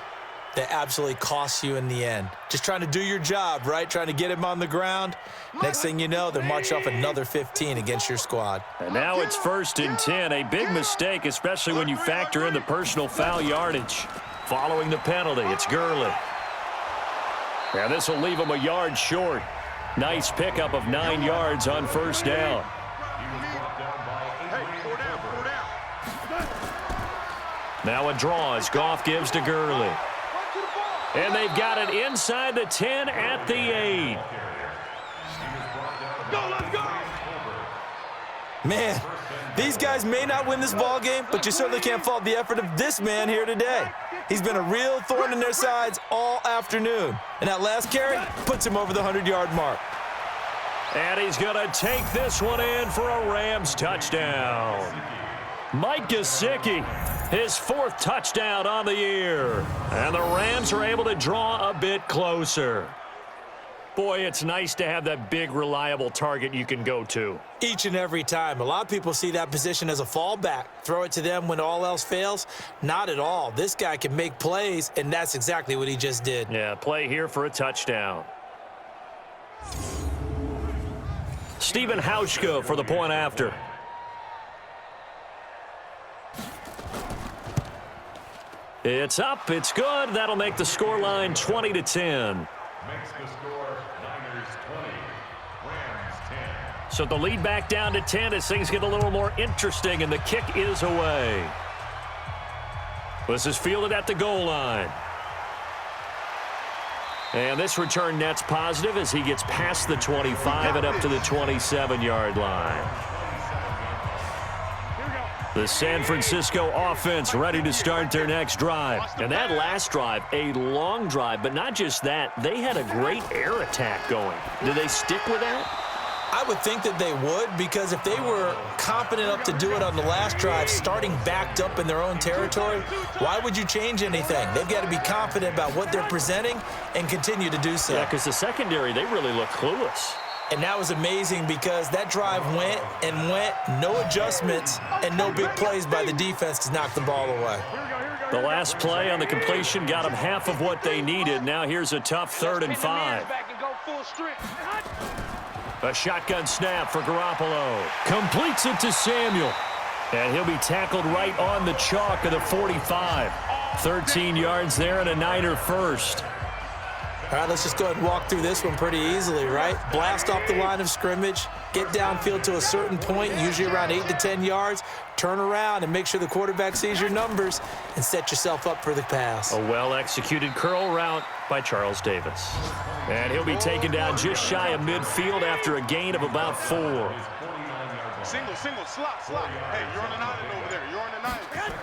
S3: that absolutely costs you in the end. Just trying to do your job, right? Trying to get him on the ground. Next thing you know, they're marching off another 15 against your squad.
S2: And now it's 1st and 10. A big mistake, especially when you factor in the personal foul yardage. Following the penalty, it's Gurley. Now this will leave him a yard short. Nice pickup of 9 yards on first down. Now a draw as Goff gives to Gurley. And they've got it inside the 10 at the 8.
S3: Man, these guys may not win this ball game, but you certainly can't fault the effort of this man here today. He's been a real thorn in their sides all afternoon. And that last carry puts him over the 100-yard mark.
S2: And he's going to take this one in for a Rams touchdown. Mike Gesicki, his 4th touchdown on the year. And the Rams are able to draw a bit closer. Boy, it's nice to have that big, reliable target you can go to.
S3: Each and every time. A lot of people see that position as a fallback. Throw it to them when all else fails. Not at all. This guy can make plays, and that's exactly what he just did.
S2: Yeah, play here for a touchdown. Stephen Hauschka for the point after. It's up, it's good. That'll make the scoreline 20-10.
S7: Makes the score Niners 20, Rams 10.
S2: So the lead back down to 10 as things get a little more interesting, and the kick is away. This is fielded at the goal line. And this return net's positive as he gets past the 25 and up to the 27-yard line. The San Francisco offense ready to start their next drive.
S8: And that last drive, a long drive, but not just that. They had a great air attack going. Do they stick with that?
S3: I would think that they would, because if they were confident enough to do it on the last drive, starting backed up in their own territory, why would you change anything? They've got to be confident about what they're presenting and continue to do so.
S8: Yeah, because the secondary, they really look clueless.
S3: And that was amazing because that drive went and went, no adjustments and no big plays by the defense to knock the ball away.
S2: The last play on the completion got them half of what they needed. Now here's a tough 3rd and 5. A shotgun snap for Garoppolo. Completes it to Samuel. And he'll be tackled right on the chalk of the 45. 13 yards there and a Niner first.
S3: All right, let's just go ahead and walk through this one pretty easily, right? Blast off the line of scrimmage, get downfield to a certain point, usually around 8 to 10 yards, turn around and make sure the quarterback sees your numbers and set yourself up for the pass.
S2: A well-executed curl route by Charles Davis. And he'll be taken down just shy of midfield after a gain of about 4.
S5: Single, slot. Hey, you're on an island over there. You're on an island.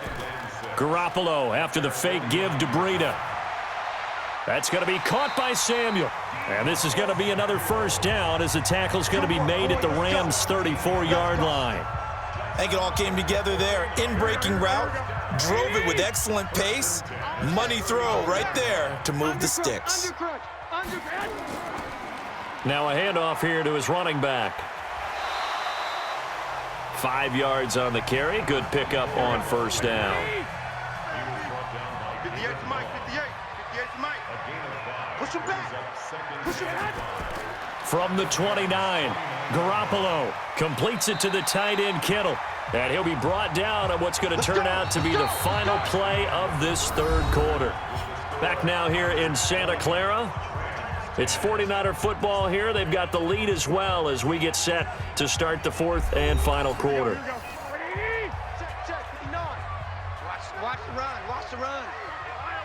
S2: Garoppolo after the fake give to Breida. That's going to be caught by Samuel. And this is going to be another first down as the tackle's going to be made at the Rams' 34-yard line.
S3: I think it all came together there. In-breaking route, drove it with excellent pace. Money throw right there to move the sticks.
S2: Now a handoff here to his running back. 5 yards on the carry. Good pickup on first down.
S5: 58 to Mike, 58 to Mike. Push him back.
S2: From the 29, Garoppolo completes it to the tight end Kittle. And he'll be brought down on what's going to turn out to be the final play of this 3rd quarter. Back now here in Santa Clara. It's 49er football here. They've got the lead as well as we get set to start the 4th and final quarter.
S5: Check, 59. Watch the run.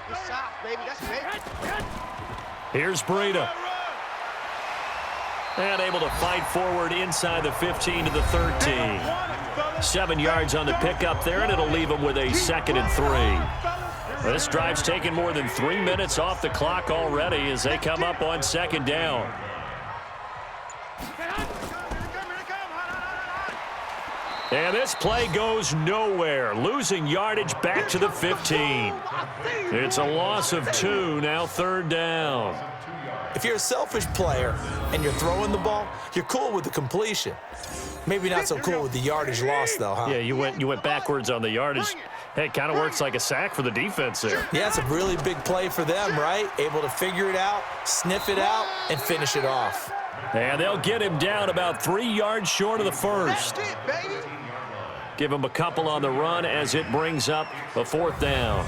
S5: Good stop, baby. That's big.
S2: Here's Breida. And able to fight forward inside the 15 to the 13. 7 yards on the pickup there, and it'll leave him with a 2nd and 3. This drive's taken more than 3 minutes off the clock already as they come up on 2nd down. And this play goes nowhere, losing yardage back to the 15. It's a loss of 2, now 3rd down.
S3: If you're a selfish player and you're throwing the ball, you're cool with the completion. Maybe not so cool with the yardage loss, though, huh?
S2: Yeah, you went backwards on the yardage. Hey, it kind of works like a sack for the defense there.
S3: Yeah, it's a really big play for them, right? Able to figure it out, sniff it out, and finish it off.
S2: And they'll get him down about 3 yards short of the first.
S5: That's it, baby.
S2: Give him a couple on the run as it brings up a 4th down.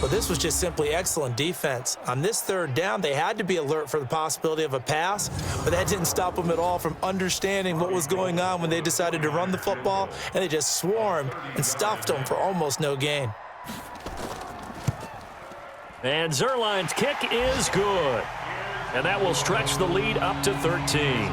S3: Well, this was just simply excellent defense. On this 3rd down, they had to be alert for the possibility of a pass, but that didn't stop them at all from understanding what was going on when they decided to run the football, and they just swarmed and stuffed them for almost no gain.
S2: And Zuerlein's kick is good. And that will stretch the lead up to 13.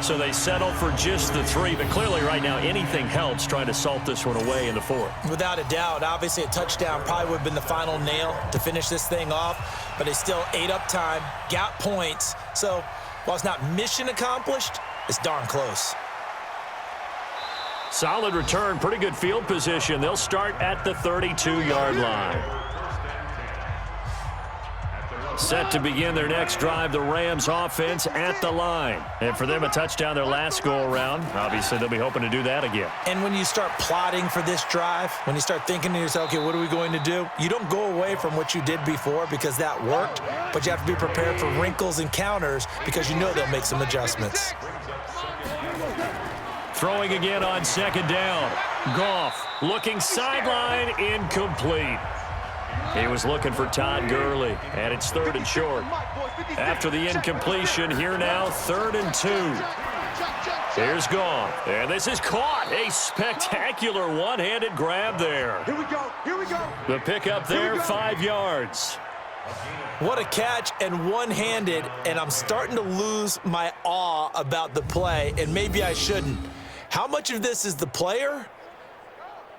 S2: So they settle for just the 3, but clearly right now anything helps trying to salt this one away in the 4th.
S3: Without a doubt, obviously a touchdown probably would have been the final nail to finish this thing off, but they still ate up time, got points. So while it's not mission accomplished, it's darn close.
S2: Solid return, pretty good field position. They'll start at the 32-yard line. Set to begin their next drive, the Rams offense at the line. And for them, a touchdown their last go-around. Obviously, they'll be hoping to do that again.
S3: And when you start plotting for this drive, when you start thinking to yourself, okay, what are we going to do? You don't go away from what you did before because that worked, but you have to be prepared for wrinkles and counters because you know they'll make some adjustments.
S2: Throwing again on 2nd down. Goff looking sideline, incomplete. He was looking for Todd Gurley, and it's 3rd and short. After the incompletion, here now, 3rd and 2. Here's Goff, and this is caught. A spectacular one-handed grab there.
S5: Here we go.
S2: The pickup there, 5 yards.
S3: What a catch, and one-handed, and I'm starting to lose my awe about the play, and maybe I shouldn't. How much of this is the player?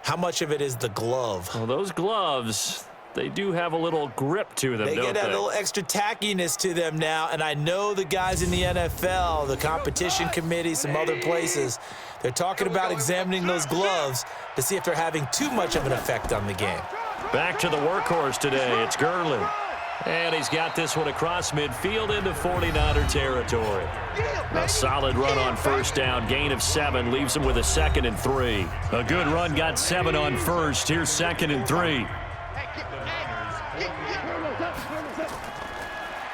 S3: How much of it is the glove?
S2: Well, those gloves, they do have a little grip to them,
S3: They
S2: don't
S3: get that little extra tackiness to them now, and I know the guys in the NFL, the competition committee, some other places, they're talking about examining those gloves to see if they're having too much of an effect on the game.
S2: Back to the workhorse today. It's Gurley. And he's got this one across midfield into 49er territory. A solid run on first down. Gain of 7 leaves him with a 2nd and 3. A good run got 7 on first. Here's 2nd and 3.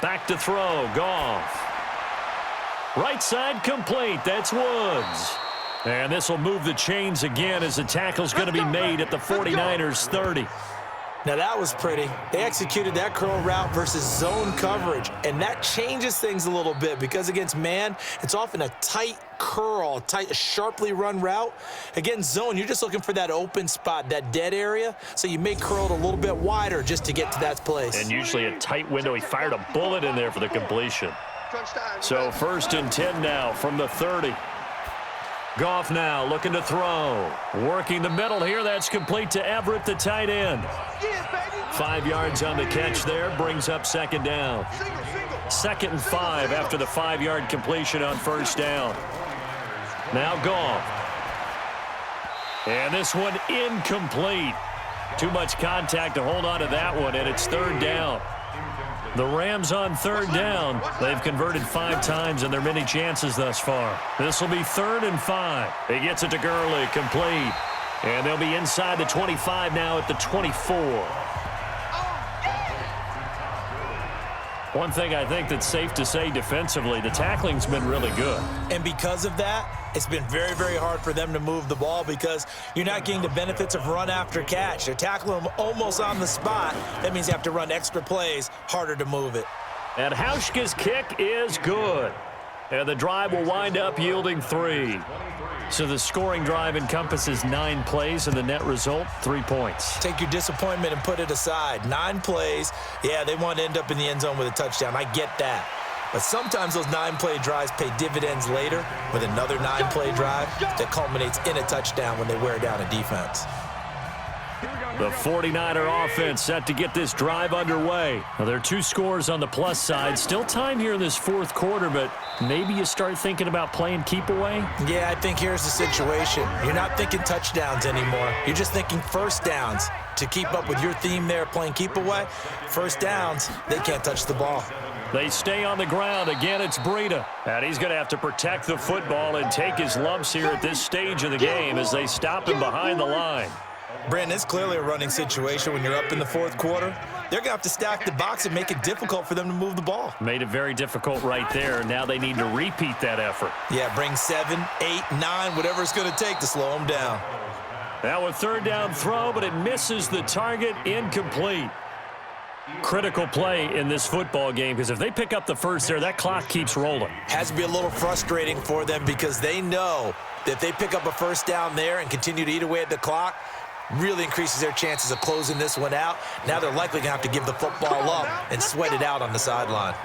S2: Back to throw. Goff. Right side complete. That's Woods. And this will move the chains again as the tackle's going to be made at the 49ers 30.
S3: Now that was pretty. They executed that curl route versus zone coverage, and that changes things a little bit because against man, it's often a tight curl, tight, sharply run route. Against zone, you're just looking for that open spot, that dead area, so you may curl it a little bit wider just to get to that place.
S2: And usually a tight window. He fired a bullet in there for the completion. So 1st and 10 now from the 30. Goff now looking to throw. Working the middle here. That's complete to Everett, the tight end. 5 yards on the catch there. Brings up 2nd down. 2nd and 5 after the 5-yard completion on first down. Now Goff. And this one incomplete. Too much contact to hold on to that one, and it's 3rd down. The Rams on 3rd down. They've converted 5 times in their many chances thus far. This will be 3rd and 5. He gets it to Gurley, complete. And they'll be inside the 25 now at the 24. One thing I think that's safe to say defensively, the tackling's been really good.
S3: And because of that, it's been very, very hard for them to move the ball because you're not getting the benefits of run after catch. They're tackling them almost on the spot. That means you have to run extra plays, harder to move it.
S2: And Hauschka's kick is good. And the drive will wind up yielding 3. So the scoring drive encompasses 9 plays, and the net result, 3 points.
S3: Take your disappointment and put it aside. 9 plays, yeah, they want to end up in the end zone with a touchdown. I get that. But sometimes those 9-play drives pay dividends later with another 9-play drive that culminates in a touchdown when they wear down a defense.
S2: The 49er offense set to get this drive underway. Now, there are 2 scores on the plus side. Still time here in this 4th quarter, but maybe you start thinking about playing keep away?
S3: Yeah, I think here's the situation. You're not thinking touchdowns anymore. You're just thinking first downs. To keep up with your theme there, playing keep away, first downs, they can't touch the ball.
S2: They stay on the ground. Again, it's Breida. And he's going to have to protect the football and take his lumps here at this stage of the game as they stop him behind the line.
S3: Brandon, it's clearly a running situation when you're up in the 4th quarter. They're going to have to stack the box and make it difficult for them to move the ball.
S2: Made it very difficult right there. Now they need to repeat that effort.
S3: Yeah, bring 7, 8, 9, whatever it's going to take to slow them down.
S2: Now a 3rd down throw, but it misses the target, incomplete. Critical play in this football game because if they pick up the first there, that clock keeps rolling.
S3: Has to be a little frustrating for them because they know that if they pick up a first down there and continue to eat away at the clock, really increases their chances of closing this one out. Now they're likely going to have to give the football up and sweat it out on the sideline.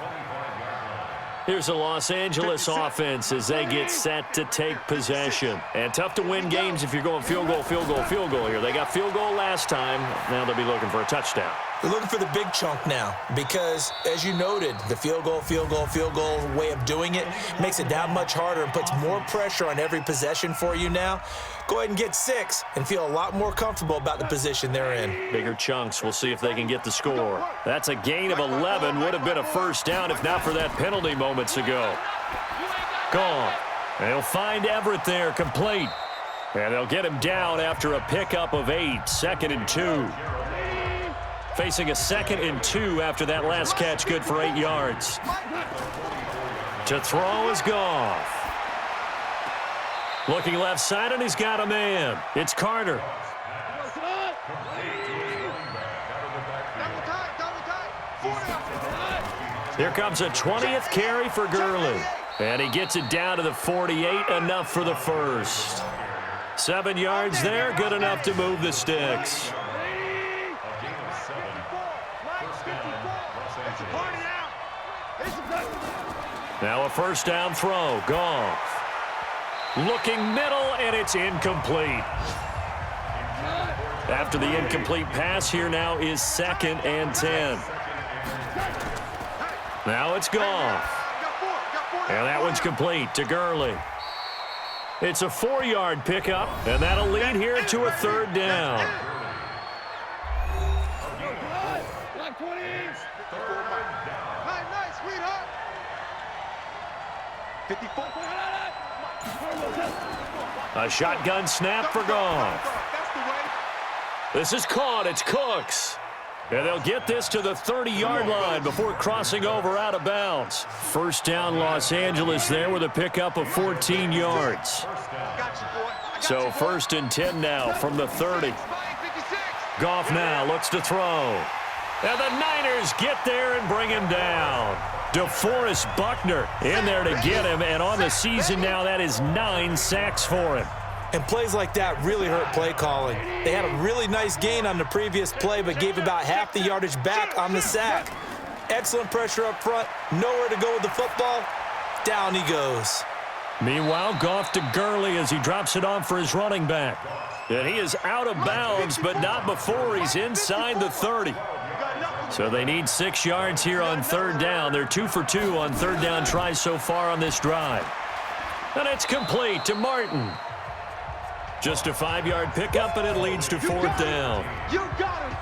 S2: Here's the Los Angeles offense as they get set to take possession. And tough to win games if you're going field goal, field goal, field goal here. They got field goal last time. Now they'll be looking for a touchdown.
S3: They're looking for the big chunk now because, as you noted, the field goal way of doing it makes it that much harder and puts more pressure on every possession for you now. Go ahead and get 6 and feel a lot more comfortable about the position they're in.
S2: Bigger chunks. We'll see if they can get the score. That's a gain of 11. Would have been a first down if not for that penalty moments ago. Gone. They'll find Everett there, complete. And they'll get him down after a pickup of 8. 2nd and 2. Facing a 2nd and 2 after that last catch, good for 8 yards. To throw is Goff. Looking left side, and he's got a man. It's Carter. Here comes a 20th carry for Gurley. And he gets it down to the 48, enough for the first. 7 yards there, good enough to move the sticks. Now a first down throw. Goff. Looking middle, and it's incomplete. After the incomplete pass, here now is 2nd and 10. Now it's Goff. And that one's complete to Gurley. It's a 4-yard pickup, and that'll lead here to a 3rd down.
S5: Nice, sweetheart. 54.
S2: A shotgun snap for Goff.
S5: That's the way.
S2: This is caught. It's Cooks. And they'll get this to the 30-yard line before crossing over out of bounds. 1st down Los Angeles there with a pickup of 14 yards. So 1st and 10 now from the 30. Goff now looks to throw. And the Niners get there and bring him down. DeForest Buckner in there to get him. And on the season now, that is 9 sacks for him.
S3: And plays like that really hurt play calling. They had a really nice gain on the previous play, but gave about half the yardage back on the sack. Excellent pressure up front. Nowhere to go with the football. Down he goes.
S2: Meanwhile, Goff to Gurley as he drops it off for his running back. And he is out of bounds, but not before he's inside the 30. So they need 6 yards here on 3rd down. They're 2 for 2 on 3rd down tries so far on this drive. And it's complete to Martin. Just a 5-yard pickup, and it leads to 4th down.
S5: You got him.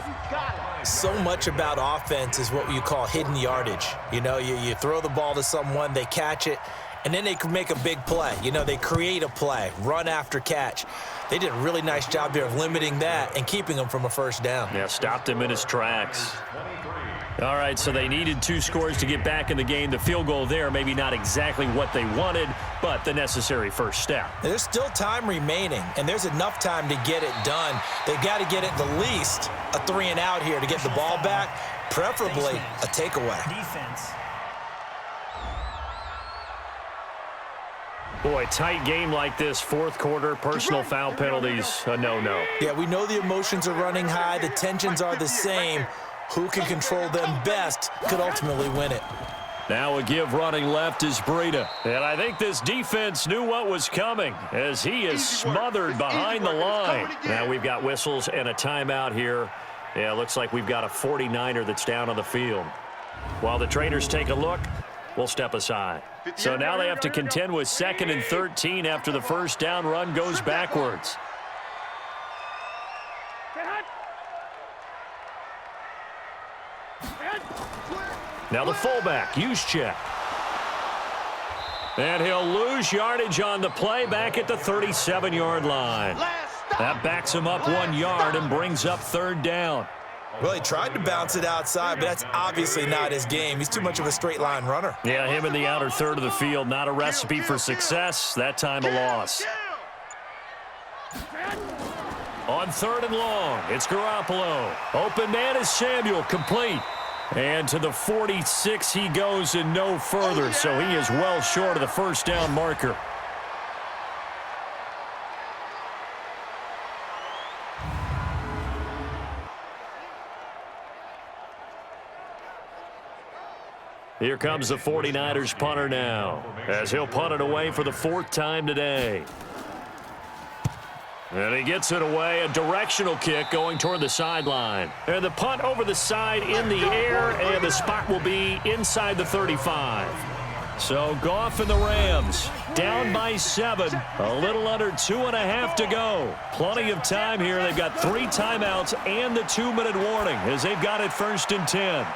S5: You got him.
S3: So much about offense is what you call hidden yardage. You know, you throw the ball to someone, they catch it, and then they can make a big play. You know, they create a play, run after catch. They did a really nice job there of limiting that and keeping him from a 1st down.
S2: Yeah, stopped him in his tracks. All right, so they needed 2 scores to get back in the game. The field goal there, maybe not exactly what they wanted, but the necessary first step.
S3: There's still time remaining, and there's enough time to get it done. They've got to get at the least a 3-and-out here to get the ball back, preferably a takeaway.
S6: Defense.
S2: Boy, tight game like this, 4th quarter, personal foul penalties, a no-no.
S3: Yeah, we know the emotions are running high. The tensions are the same. Who can control them best could ultimately win it.
S2: Now a give running left is Breida. And I think this defense knew what was coming as he is smothered behind the line. Now we've got whistles and a timeout here. Yeah, it looks like we've got a 49er that's down on the field. While the trainers take a look, we'll step aside. So now they have to contend with 2nd and 13 after the 1st down run goes backwards. Now the fullback, Juszczyk. And he'll lose yardage on the play back at the 37-yard line. That backs him up 1 yard and brings up 3rd down.
S3: Well, he tried to bounce it outside, but that's obviously not his game. He's too much of a straight-line runner.
S2: Yeah, him in the outer third of the field, not a recipe for success. That time a loss. On 3rd and long, it's Garoppolo. Open man is Samuel, complete. And to the 46 he goes and no further, so he is well short of the 1st down marker. Here comes the 49ers punter now, as he'll punt it away for the 4th time today. And he gets it away, a directional kick going toward the sideline. And the punt over the side in the air, and the spot will be inside the 35. So Goff and the Rams down by 7, a little under 2.5 to go. Plenty of time here. They've got 3 timeouts and the 2-minute warning as they've got it 1st and 10.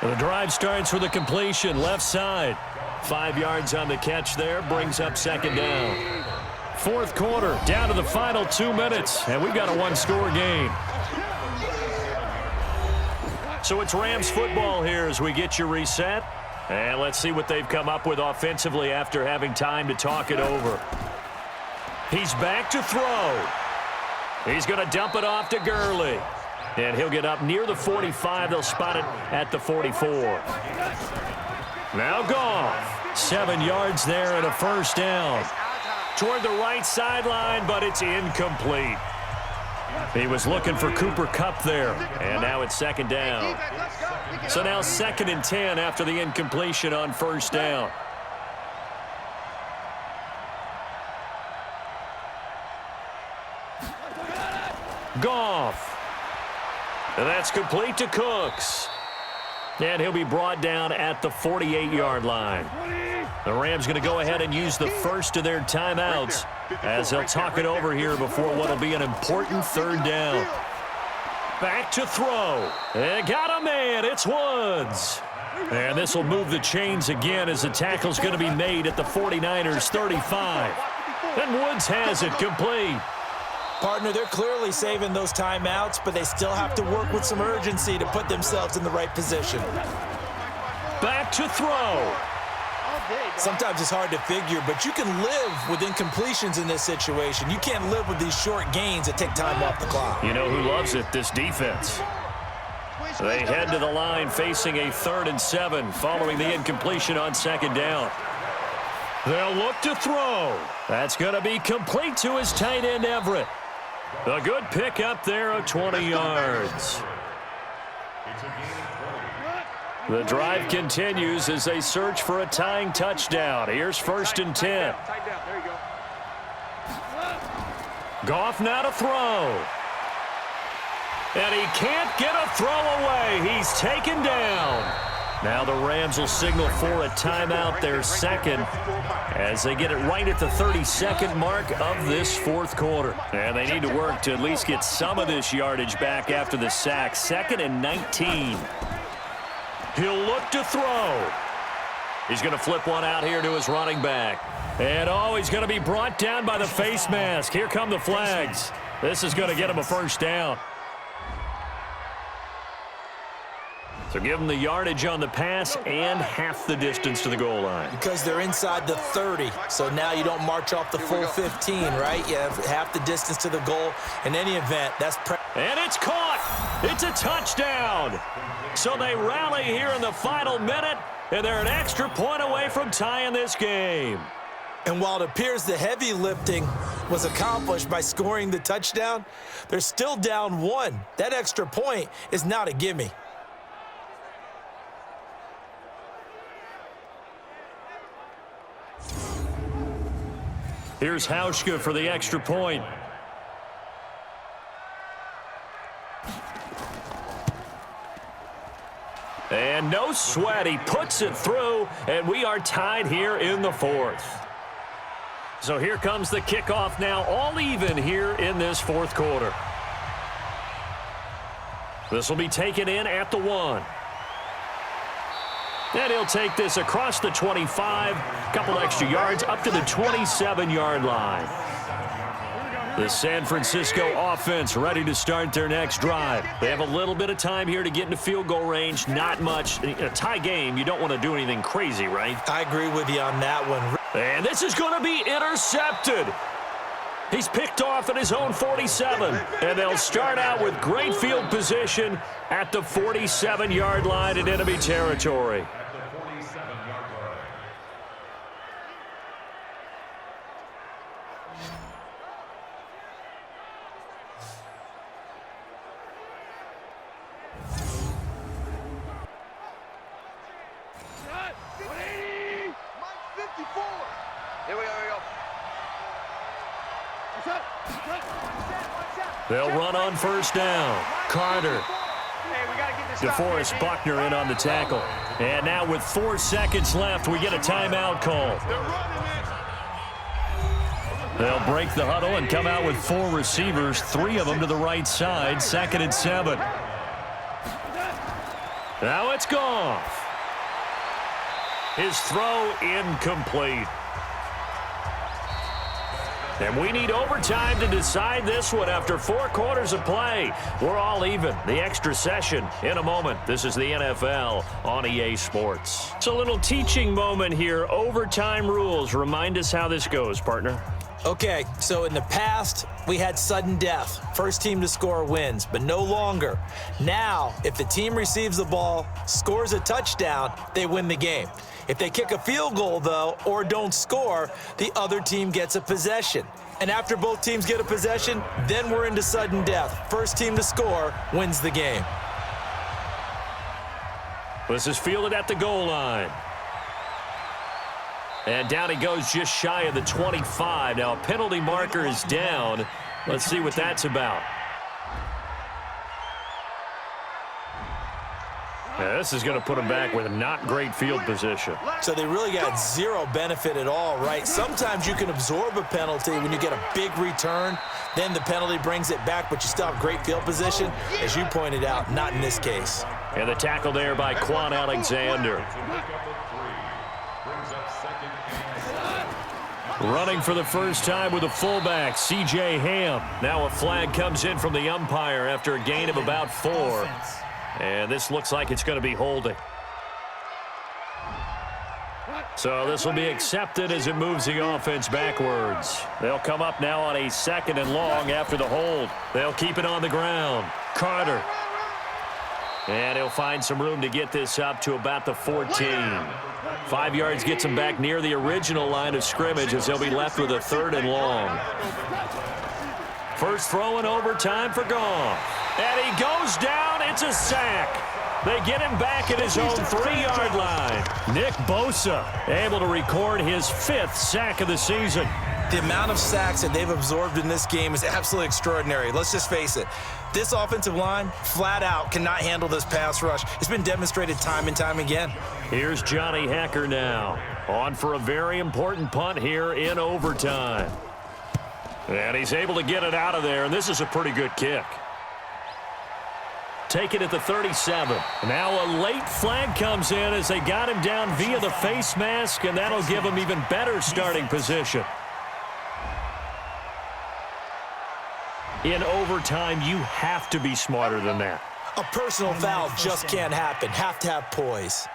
S2: And the drive starts with a completion left side. 5 yards on the catch there, brings up 2nd down. 4th quarter, down to the final 2 minutes, and we've got a 1-score game. So it's Rams football here as we get you reset. And let's see what they've come up with offensively after having time to talk it over. He's back to throw. He's going to dump it off to Gurley. And he'll get up near the 45. They'll spot it at the 44. Now Goff. 7 yards there and a 1st down. Toward the right sideline, but it's incomplete. He was looking for Cooper Kupp there, and now it's 2nd down. So now 2nd and 10 after the incompletion on 1st down. Goff. And that's complete to Cooks. And he'll be brought down at the 48-yard line. The Rams going to go ahead and use the first of their timeouts as they'll talk it over here before what will be an important third down. Back to throw. And got a man. It's Woods. And this will move the chains again as the tackle's going to be made at the 49ers 35. And Woods has it complete.
S3: Partner, they're clearly saving those timeouts, but they still have to work with some urgency to put themselves in the right position.
S2: Back to throw.
S3: Sometimes it's hard to figure, but you can live with incompletions in this situation. You can't live with these short gains that take time off the clock.
S2: You know who loves it? This defense. They head to the line facing a 3rd and 7 following the incompletion on 2nd down. They'll look to throw. That's going to be complete to his tight end, Everett. A good pick up there of 20 yards. The drive continues as they search for a tying touchdown. Here's 1st and 10. Goff now to throw. And he can't get a throw away. He's taken down. Now the Rams will signal for a timeout, their second, as they get it right at the 32nd mark of this 4th quarter. And they need to work to at least get some of this yardage back after the sack. 2nd and 19. He'll look to throw. He's going to flip one out here to his running back. And, he's going to be brought down by the face mask. Here come the flags. This is going to get him a 1st down. So give them the yardage on the pass and half the distance to the goal line.
S3: Because they're inside the 30, so now you don't march off the full 15, right? You have half the distance to the goal. In any event, that's
S2: and it's caught. It's a touchdown. So they rally here in the final minute, and they're an extra point away from tying this game.
S3: And while it appears the heavy lifting was accomplished by scoring the touchdown, they're still down 1. That extra point is not a gimme.
S2: Here's Hauschka for the extra point. And no sweat. He puts it through, and we are tied here in the 4th. So here comes the kickoff now, all even here in this 4th quarter. This will be taken in at the 1. And he'll take this across the 25, couple extra yards, up to the 27-yard line. The San Francisco offense ready to start their next drive. They have a little bit of time here to get into field goal range, not much. In a tie game, you don't want to do anything crazy, right?
S3: I agree with you on that one.
S2: And this is going to be intercepted. He's picked off at his own 47, and they'll start out with great field position at the 47-yard line in enemy territory. They'll run on 1st down. Carter. DeForest Buckner in on the tackle. And now with 4 seconds left, we get a timeout call. They'll break the huddle and come out with 4 receivers, 3 of them to the right side. 2nd and 7. Now it's Goff. His throw incomplete. And we need overtime to decide this one after 4 quarters of play. We're all even. The extra session in a moment. This is the NFL on EA Sports. It's a little teaching moment here. Overtime rules. Remind us how this goes, partner.
S3: Okay, so in the past, we had sudden death. First team to score wins, but no longer. Now, if the team receives the ball, scores a touchdown, they win the game. If they kick a field goal, though, or don't score, the other team gets a possession. And after both teams get a possession, then we're into sudden death. First team to score wins the game.
S2: This is fielded at the goal line. And down he goes just shy of the 25. Now a penalty marker is down. Let's see what that's about. Yeah, this is going to put them back with not great field position.
S3: So they really got zero benefit at all, right? Sometimes you can absorb a penalty when you get a big return. Then the penalty brings it back, but you still have great field position. As you pointed out, not in this case.
S2: And the tackle there by Quan Alexander. Running for the first time with a fullback, C.J. Ham. Now a flag comes in from the umpire after a gain of about 4. And this looks like it's going to be holding. So this will be accepted as it moves the offense backwards. They'll come up now on a 2nd and long after the hold. They'll keep it on the ground. Carter. And he'll find some room to get this up to about the 14. 5 yards gets him back near the original line of scrimmage as they'll be left with a 3rd and long. First throw in overtime for Goff. And he goes down. It's a sack. They get him back at his own 3-yard line. Nick Bosa able to record his 5th sack of the season.
S3: The amount of sacks that they've absorbed in this game is absolutely extraordinary. Let's just face it. This offensive line, flat out, cannot handle this pass rush. It's been demonstrated time and time again.
S2: Here's Johnny Hekker now. On for a very important punt here in overtime. And he's able to get it out of there, and this is a pretty good kick. Take it at the 37. Now a late flag comes in as they got him down via the face mask, and that'll give him even better starting position. In overtime, you have to be smarter than that.
S3: A personal foul just can't happen. Have to have poise.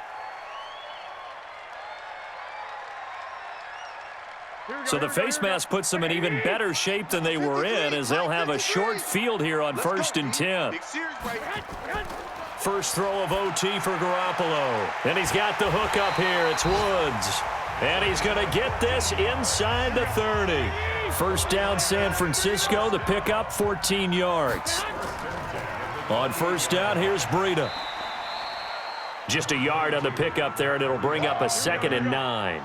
S2: So the face mask puts them in even better shape than they were in, as they'll have a short field here on 1st and 10. First throw of OT for Garoppolo. And he's got the hook up here. It's Woods. And he's going to get this inside the 30. First down, San Francisco. The pickup, 14 yards. On first down, here's Breida. Just a yard on the pickup there, and it'll bring up a 2nd and 9.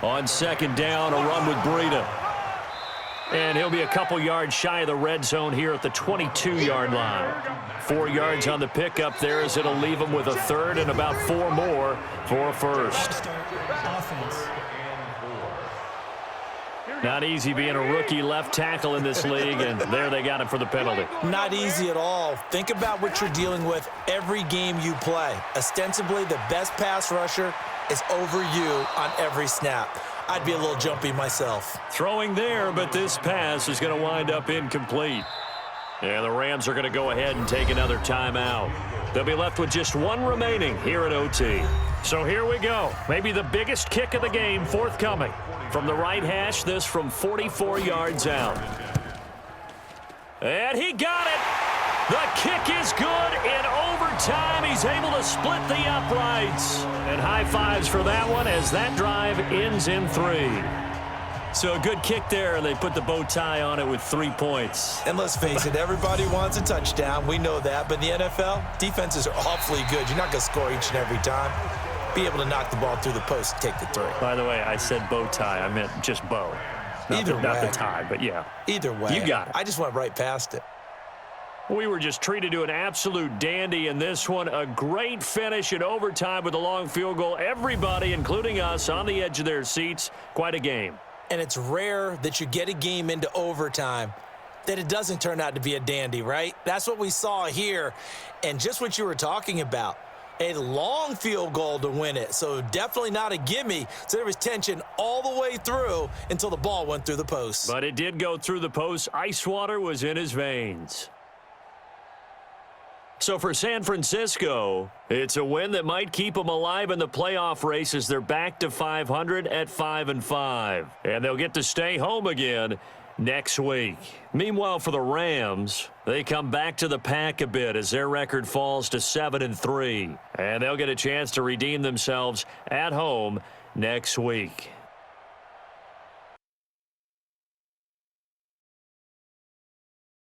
S2: On 2nd down, a run with Breida. And he'll be a couple yards shy of the red zone here at the 22-yard line. 4 yards on the pickup there as it'll leave him with a 3rd and about 4 more for a first. Not easy being a rookie left tackle in this league, and there they got him for the penalty.
S3: Not easy at all. Think about what you're dealing with every game you play. Ostensibly, the best pass rusher is over you on every snap. I'd be a little jumpy myself.
S2: Throwing there, but this pass is going to wind up incomplete. And the Rams are going to go ahead and take another timeout. They'll be left with just 1 remaining here at OT. So here we go. Maybe the biggest kick of the game forthcoming. From the right hash, this from 44 yards out. And he got it. The kick is good in overtime. He's able to split the uprights. And high fives for that one as that drive ends in 3. So a good kick there, and they put the bow tie on it with 3 points.
S3: And let's face it, everybody wants a touchdown. We know that. But in the NFL, defenses are awfully good. You're not going to score each and every time. Be able to knock the ball through the post and take the 3.
S2: By the way, I said bow tie. I meant just bow. Not the tie, but yeah.
S3: Either way.
S2: You got it.
S3: I just went right past it.
S2: We were just treated to an absolute dandy in this one. A great finish in overtime with a long field goal. Everybody, including us, on the edge of their seats. Quite a game.
S3: And it's rare that you get a game into overtime that it doesn't turn out to be a dandy, right? That's what we saw here. And just what you were talking about, a long field goal to win it. So definitely not a gimme. So there was tension all the way through until the ball went through the post.
S2: But it did go through the post. Ice water was in his veins. So for San Francisco, it's a win that might keep them alive in the playoff race as they're back to 500 at 5-5. And they'll get to stay home again next week. Meanwhile, for the Rams, they come back to the pack a bit as their record falls to 7-3. And they'll get a chance to redeem themselves at home next week.